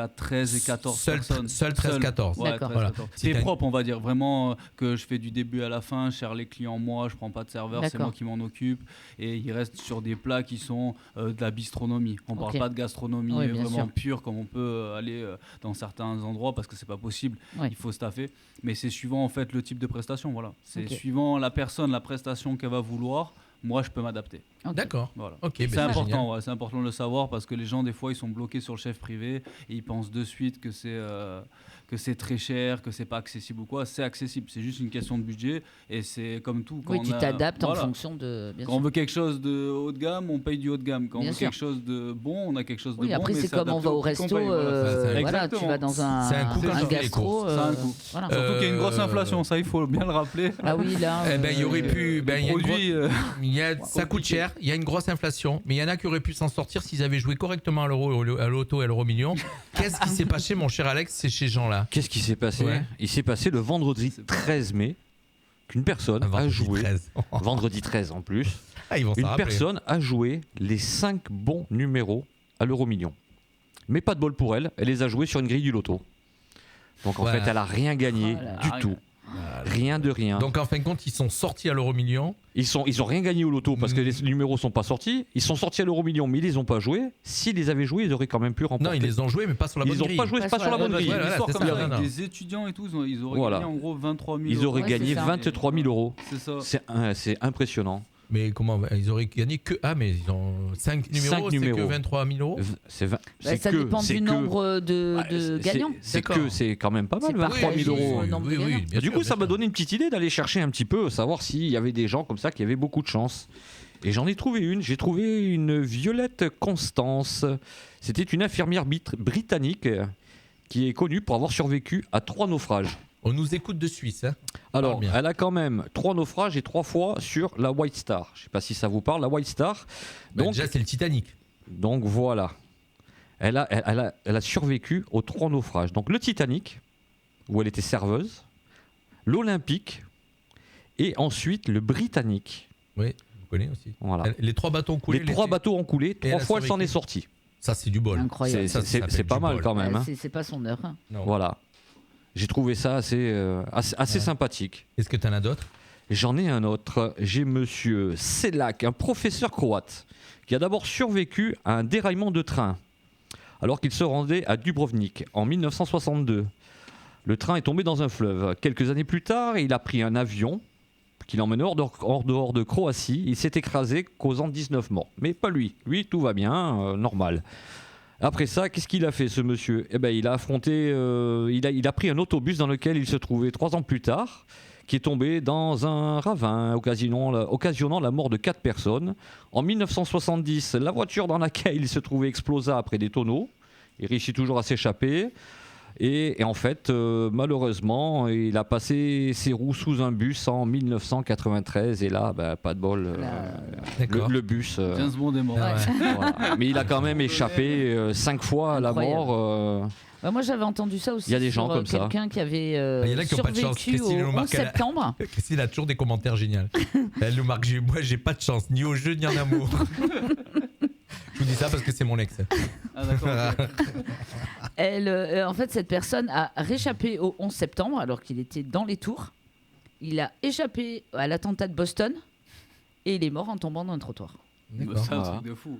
13 et 14 personnes. Seul 13-14. Ouais, D'accord. 13, Voilà. 14. C'est propre, on va dire. Vraiment que je fais du début à la fin, je sers les clients moi, je prends pas de serveur, c'est D'accord. moi qui m'en occupe. Et il reste sur des plats qui sont de la bistronomie. On parle pas de gastronomie Oui, bien vraiment sûr. pure comme on peut aller dans certains endroits parce que c'est pas possible. Oui. Il faut staffer. Mais c'est suivant en fait le type de prestation. Voilà. C'est Ok. suivant la personne, la prestation qu'elle va vouloir. Moi, je peux m'adapter. Ok. D'accord. Voilà. Ok, C'est génial. important, ouais, c'est important de le savoir parce que les gens, des fois, ils sont bloqués sur le chef privé et ils pensent de suite que c'est très cher, que c'est pas accessible ou quoi. C'est accessible, c'est juste une question de budget et c'est comme tout. Quand Oui, tu t'adaptes en voilà. fonction de. Bien Quand sûr. on veut quelque chose de haut de gamme, on paye du haut de gamme. Quand Bien on veut sûr. quelque chose de bon, on a quelque chose de Oui, bon. après mais c'est comme on adapté va au prix resto, qu'on paye, voilà, Exactement. tu vas dans C'est un coût quand un tu fais les gastro. courses. Ça a un coût. Voilà. Surtout qu'il y a une grosse inflation, ça il faut bien le rappeler. Ah oui, là. Il y aurait pu. Il y a une Produit, ça coûte cher, il y a une grosse inflation, mais il y en a qui auraient pu s'en sortir s'ils avaient joué correctement à l'euro, à l'auto et à l'euro million. Qu'est-ce qui s'est passé, mon cher Alex, c'est chez ces gens-là? Qu'est-ce qui s'est passé? Ouais. Il s'est passé le vendredi 13 mai qu'une personne a joué. 13. Vendredi 13 en plus. Ils vont s'en Une rappeler. personne a joué les 5 bons numéros à l'euro million. Mais pas de bol pour elle, elle les a joués sur une grille du loto. Donc en Ouais. fait, elle a rien gagné du tout. Rien de rien. Donc en fin de compte, ils sont sortis à l'euro million. Ils ont rien gagné au loto parce que les numéros sont pas sortis. Ils sont sortis à l'euro million, mais ils les ont pas joués. S'ils les avaient joués, ils auraient quand même pu remporter. Non, ils les ont joués, mais pas sur la bonne Ils ont grille. pas joué, pas sur la bonne grille. Voilà, L'histoire c'est comme ça, ça, non, avec non. des étudiants et tout, ils auraient Voilà. gagné en gros 23 000 Ils euros. auraient gagné c'est ça. 23 000 euros. C'est ça. C'est impressionnant. Mais comment ils auraient gagné que mais ils ont 5 numéros, Cinq c'est que numéros. 23 000 euros. C'est Bah, ça dépend du nombre de gagnants. C'est quand même pas mal, C'est 23 000 euros. le nombre de gagnants. bien Du sûr, coup, bien ça m'a sûr. donné une petite idée d'aller chercher un petit peu, savoir s'il y avait des gens comme ça qui avaient beaucoup de chance. Et j'en ai trouvé une. J'ai trouvé une Violette Constance. C'était une infirmière britannique qui est connue pour avoir survécu à 3 naufrages. On nous écoute de Suisse. Hein. Alors, Parle bien. elle a quand même 3 naufrages et 3 fois sur la White Star. Je ne sais pas si ça vous parle, la White Star. Bah, Donc, déjà, c'est le Titanic. donc voilà. Elle a survécu aux 3 naufrages. Donc le Titanic, où elle était serveuse, l'Olympique et ensuite le Britannique. Oui, vous connaissez aussi. Voilà. Les 3 bateaux ont coulé. Les 3 bateaux ont coulé, elle 3 a fois elle s'en survécu. est sortie. Ça, c'est du bol. Incroyable. Ça s'appelle C'est pas du mal bol. quand même. hein. C'est pas son heure. Hein. Non. Voilà. J'ai trouvé ça assez sympathique. Est-ce que tu en as d'autres? J'en ai un autre. J'ai monsieur Selak, un professeur croate, qui a d'abord survécu à un déraillement de train alors qu'il se rendait à Dubrovnik en 1962. Le train est tombé dans un fleuve. Quelques années plus tard, il a pris un avion qui l'emmène hors dehors de Croatie. Il s'est écrasé, causant 19 morts. Mais pas lui. Lui, tout va bien, normal. Après ça, qu'est-ce qu'il a fait, ce monsieur? Eh ben, il a affronté, il a pris un autobus dans lequel il se trouvait 3 ans plus tard, qui est tombé dans un ravin, occasionnant la mort de 4 personnes. En 1970, la voiture dans laquelle il se trouvait explosa après des tonneaux. Il réussit toujours à s'échapper. Et en fait, malheureusement, il a passé ses roues sous un bus en 1993. Et là, pas de bol, le bus... James Bond est mort. Ouais. voilà. Mais il a quand même échappé 5 fois à la Incroyable. mort. Bah, moi, j'avais entendu ça aussi. Il y a des gens sur, comme ça. quelqu'un qui avait Il y en a qui ont pas de chance. survécu Christine au nous marque 11 septembre. Christine a toujours des commentaires géniaux. Elle nous marque, moi j'ai pas de chance, ni au jeu, ni en amour. Je vous dis ça parce que c'est mon ex. Ah, d'accord. Ok. Elle, en fait, cette personne a réchappé au 11 septembre alors qu'il était dans les tours. Il a échappé à l'attentat de Boston et il est mort en tombant dans un trottoir. D'accord. C'est un Voilà. truc de fou.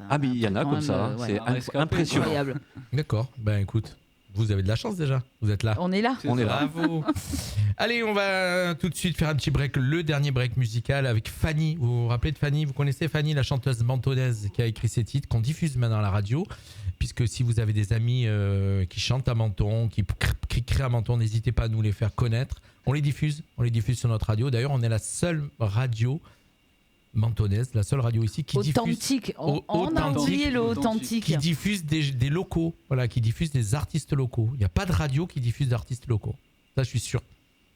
Ah, mais il y en a Quand comme même, ça. ouais. C'est Un rescapé, impressionnant. Incroyable. D'accord, ben écoute. Vous avez de la chance déjà, vous êtes là. On est là. On est là. Bravo. Allez, on va tout de suite faire un petit break, le dernier break musical avec Fanny. Vous vous rappelez de Fanny? Vous connaissez Fanny, la chanteuse mentonaise qui a écrit ces titres, qu'on diffuse maintenant à la radio. Puisque si vous avez des amis qui chantent à Menton, qui crient à Menton, n'hésitez pas à nous les faire connaître. On les diffuse sur notre radio. D'ailleurs, on est la seule radio mentonnaise, la seule radio ici qui authentique. diffuse... On a oublié le authentique. Qui diffuse des locaux, voilà, qui diffuse des artistes locaux. Il n'y a pas de radio qui diffuse d'artistes locaux. Ça, je suis sûr.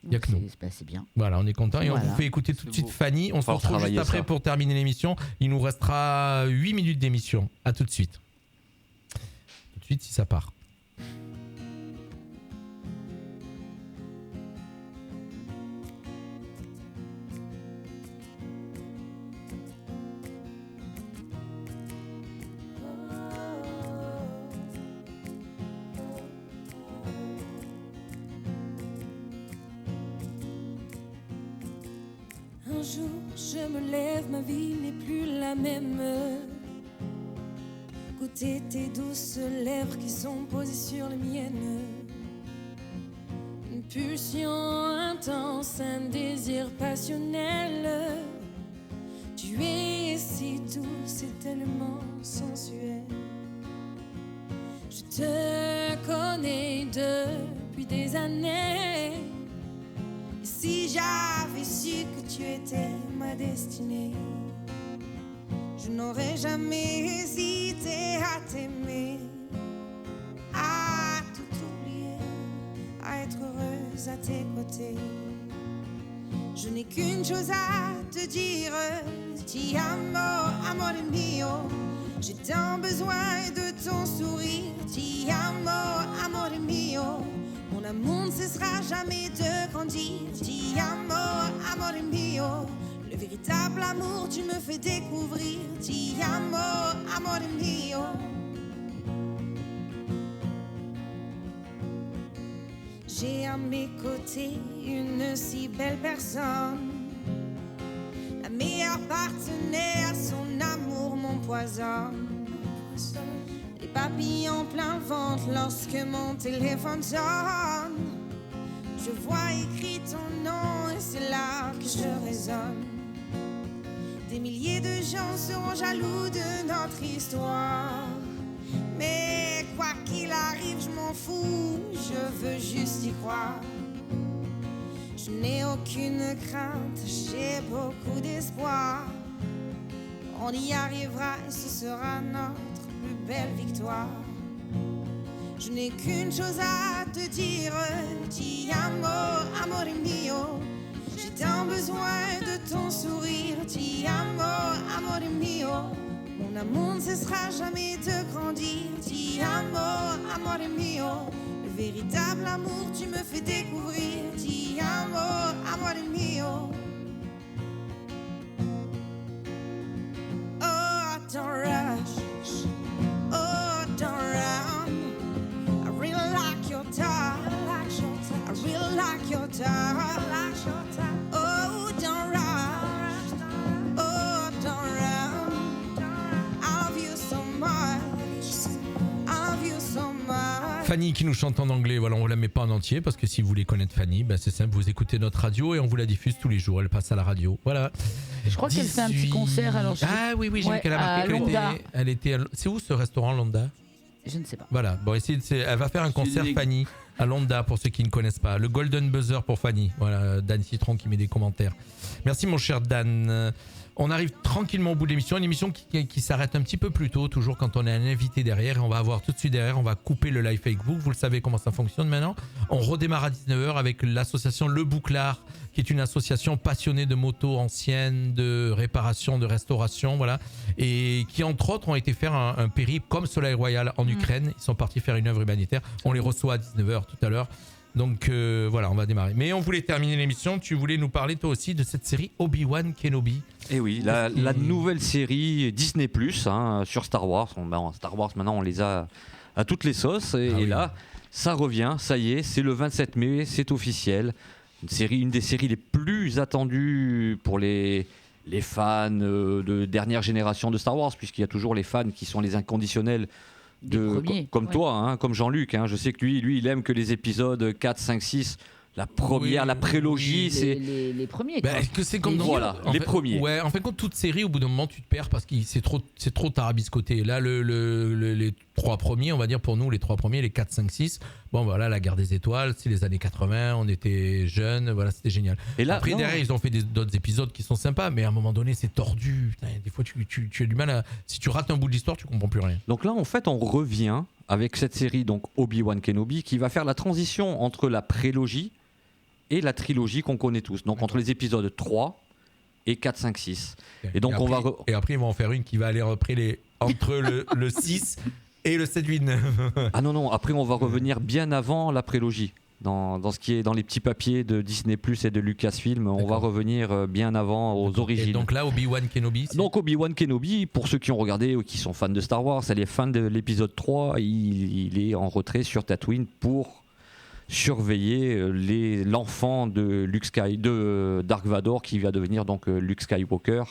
Il n'y a que nous. C'est bien. Voilà, on est content et on vous fait écouter tout de suite Fanny. On se retrouve juste après pour terminer l'émission. Il nous restera 8 minutes d'émission. À tout de suite. Tout de suite si ça part. Un jour, je me lève, ma vie n'est plus la même. Goûter tes douces lèvres qui sont posées sur les miennes. Une pulsion intense, un désir passionnel. Tu es si douce et tellement sensuelle. Je te connais depuis des années. Et si j'avais su que tu étais ma destinée, je n'aurais jamais hésité à t'aimer, à tout oublier, à être heureuse à tes côtés. Je n'ai qu'une chose à te dire, ti amo, amore mio. J'ai tant besoin de ton sourire, ti amo, amore mio. Mon amour ne cessera jamais de grandir, ti amo, amore mio. Le véritable amour, tu me fais découvrir, ti amo, amore mio. J'ai à mes côtés une si belle personne, la meilleure partenaire, son amour m'empoisonne. Les papillons plein ventre lorsque mon téléphone sonne. Je vois écrit ton nom et c'est là que je résonne. Des milliers de gens seront jaloux de notre histoire, mais quoi qu'il arrive, je m'en fous, je veux juste y croire. Je n'ai aucune crainte, j'ai beaucoup d'espoir. On y arrivera et ce sera notre plus belle victoire. Je n'ai qu'une chose à te dire, ti amo, amore mio. J'ai tant besoin de ton sourire, ti amo, amore mio. Mon amour ne cessera jamais de grandir, ti amo, amore mio. Le véritable amour, tu me fais découvrir, ti amo, amore mio. Oh, don't rush, oh, don't run. I really like your talk, I really like your talk. Oh, don't rush, oh, don't run. I love you so much, I love you so much. Fanny qui nous chante en anglais, voilà, on la met pas en entier parce que si vous voulez connaître Fanny, bah c'est simple, vous écoutez notre radio et on vous la diffuse tous les jours, elle passe à la radio, voilà. Je crois qu'elle fait un petit concert alors. Ah oui, j'ai vu qu'elle a marqué qu'elle était c'est où ce restaurant Londa? Je ne sais pas. Voilà, bon, elle va faire un concert Fanny à Londa pour ceux qui ne connaissent pas. Le Golden Buzzer pour Fanny. Voilà, Dan Citron qui met des commentaires. Merci mon cher Dan. On arrive tranquillement au bout de l'émission. Une émission qui s'arrête un petit peu plus tôt, toujours quand on a un invité derrière. Et on va avoir tout de suite derrière, on va couper le live Facebook. Vous le savez comment ça fonctionne maintenant. On redémarre à 19h avec l'association Le Bouclard, qui est une association passionnée de motos anciennes, de réparation, de restauration, voilà, et qui entre autres ont été faire un périple comme Soleil Royal en Ukraine. Ils sont partis faire une œuvre humanitaire. On les reçoit à 19h tout à l'heure. Donc voilà, on va démarrer. Mais on voulait terminer l'émission. Tu voulais nous parler toi aussi de cette série Obi-Wan Kenobi. Et oui, la nouvelle série Disney+, sur Star Wars. Star Wars, maintenant, on les a à toutes les sauces. Et là, ça revient, ça y est, c'est le 27 mai, c'est officiel. Une des séries les plus attendues pour les fans de dernière génération de Star Wars, puisqu'il y a toujours les fans qui sont les inconditionnels premiers, comme ouais. toi, hein, comme Jean-Luc. Hein, je sais que lui, il aime que les épisodes 4, 5, 6. La première, la prélogie, c'est. Les premiers. Quoi. Que c'est comme Voilà, les premiers. Ouais, en fait, quand toute série, au bout d'un moment, tu te perds parce que c'est trop tarabiscoté. Là, les 3 premiers, on va dire pour nous, les 3 premiers, les 4, 5, 6. Bon, voilà, la guerre des étoiles, c'est les années 80, on était jeunes, voilà, c'était génial. Et là, après, derrière, ils ont fait d'autres épisodes qui sont sympas, mais à un moment donné, c'est tordu. Putain, des fois, tu as du mal à. Si tu rates un bout de l'histoire, tu comprends plus rien. Donc là, en fait, on revient avec cette série, donc Obi-Wan Kenobi, qui va faire la transition entre la prélogie et la trilogie qu'on connaît tous. Donc entre les épisodes 3 et 4, 5, 6. Et donc et après, ils vont en faire une qui va aller après entre le 6 et le 7, 8, 9. Ah non, après on va revenir bien avant la prélogie. Dans ce qui est dans les petits papiers de Disney Plus et de Lucasfilm, on va revenir bien avant aux origines. Et donc là, Obi-Wan Kenobi. Donc Obi-Wan Kenobi, pour ceux qui ont regardé ou qui sont fans de Star Wars, elle est fan de l'épisode 3, il est en retrait sur Tatooine pour surveiller l'enfant de Dark Vador qui va devenir donc Luke Skywalker.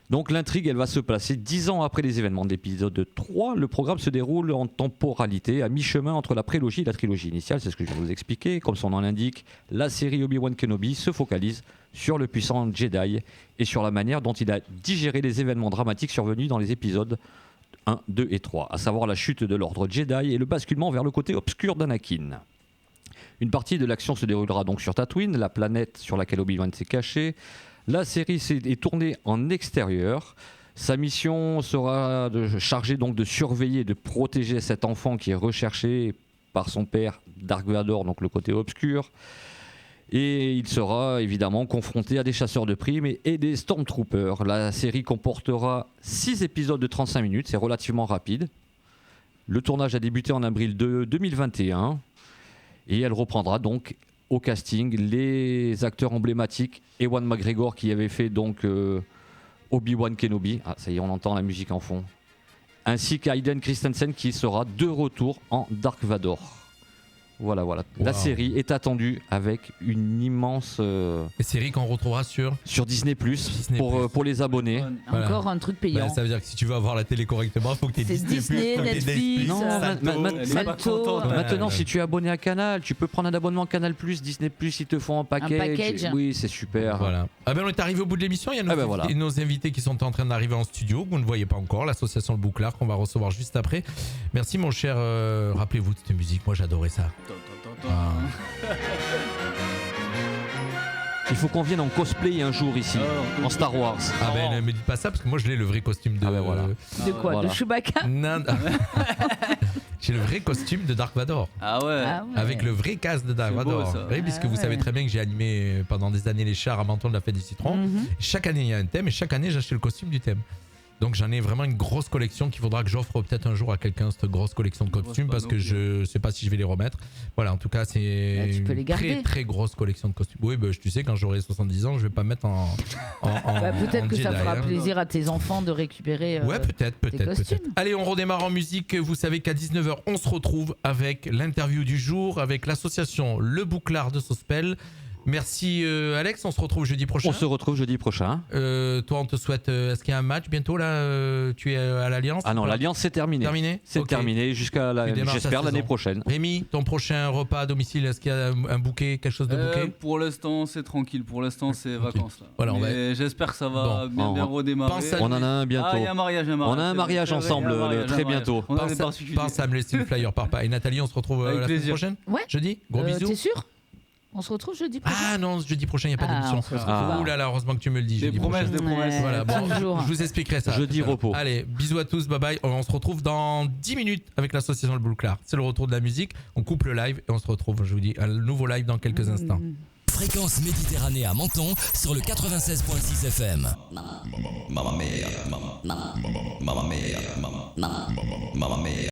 Donc l'intrigue, elle va se placer 10 ans après les événements de l'épisode 3. Le programme se déroule en temporalité, à mi-chemin entre la prélogie et la trilogie initiale, c'est ce que je vais vous expliquer. Comme son nom l'indique, la série Obi-Wan Kenobi se focalise sur le puissant Jedi et sur la manière dont il a digéré les événements dramatiques survenus dans les épisodes 1, 2 et 3, à savoir la chute de l'ordre Jedi et le basculement vers le côté obscur d'Anakin. Une partie de l'action se déroulera donc sur Tatooine, la planète sur laquelle Obi-Wan s'est caché. La série est tournée en extérieur. Sa mission sera chargée donc de surveiller et de protéger cet enfant qui est recherché par son père Dark Vador, donc le côté obscur. Et il sera évidemment confronté à des chasseurs de primes et des Stormtroopers. La série comportera 6 épisodes de 35 minutes, c'est relativement rapide. Le tournage a débuté en avril 2021. Et elle reprendra donc au casting les acteurs emblématiques, Ewan McGregor qui avait fait donc Obi-Wan Kenobi, ça y est on entend la musique en fond, ainsi qu'Aiden Christensen qui sera de retour en Dark Vador. Voilà. Wow. La série est attendue avec une immense... Et série qu'on retrouvera sur Disney Plus pour les abonnés. Voilà. Encore un truc payant. Ça veut dire que si tu veux avoir la télé correctement, il faut que tu aies Disney, Netflix, Salto. Maintenant, si tu es abonné à Canal, tu peux prendre un abonnement Canal Plus, Disney Plus, ils te font un package. Oui, c'est super. Voilà. Ah ben on est arrivé au bout de l'émission. Il y a nos invités qui sont en train d'arriver en studio. Vous ne voyez pas encore. L'association Le Bouclard qu'on va recevoir juste après. Merci mon cher. Rappelez-vous de cette musique. Moi j'adorais ça. Il faut qu'on vienne en cosplay un jour ici, en Star Wars. Ah ben ne me dites pas ça parce que moi je l'ai le vrai costume de... De quoi voilà. De Chewbacca. Non. J'ai le vrai costume de Dark Vador. Ah ouais. Avec le vrai casque de Dark Vador. Oui, puisque vous savez très bien que j'ai animé pendant des années les chars à Menton de la Fête du Citron. Chaque année il y a un thème et chaque année j'achète le costume du thème. Donc j'en ai vraiment une grosse collection qu'il faudra que j'offre peut-être un jour à quelqu'un, cette grosse collection de costumes, parce que je sais pas si je vais les remettre. Voilà, en tout cas c'est une très très grosse collection de costumes. Oui, tu sais, quand j'aurai 70 ans, je vais pas mettre en peut-être que Jedi, ça fera plaisir à tes enfants de récupérer peut-être. Allez, on redémarre en musique. Vous savez qu'à 19h, on se retrouve avec l'interview du jour, avec l'association Le Bouclard de Sospel. Merci Alex, on se retrouve jeudi prochain. On se retrouve jeudi prochain. Toi, on te souhaite. Est-ce qu'il y a un match bientôt là Tu es à l'Alliance? Ah non, l'Alliance c'est terminé. C'est terminé jusqu'à j'espère l'année prochaine. Rémi, ton prochain repas à domicile, est-ce qu'il y a un bouquet, quelque chose de bouquet? Pour l'instant, c'est tranquille. Pour l'instant, c'est vacances là. Voilà, j'espère que ça va bien redémarrer. On en a un bientôt. Il y a un mariage. On a un mariage ensemble très bientôt. Pense à me laisser le flyer par pas. Et Nathalie, on se retrouve la semaine prochaine. Ouais. Jeudi. Gros bisous. T'es sûr? On se retrouve jeudi prochain. Ah non, jeudi prochain, il n'y a pas d'émission. Ouh là là, heureusement que tu me le dis. Des promesses. Voilà, je vous expliquerai ça. Jeudi repos. Allez, bisous à tous, bye bye. On se retrouve dans 10 minutes avec l'association Le Bouclard. C'est le retour de la musique. On coupe le live et on se retrouve, je vous dis, un nouveau live dans quelques instants. Fréquence Méditerranée à Menton sur le 96.6 FM. Mamma mia.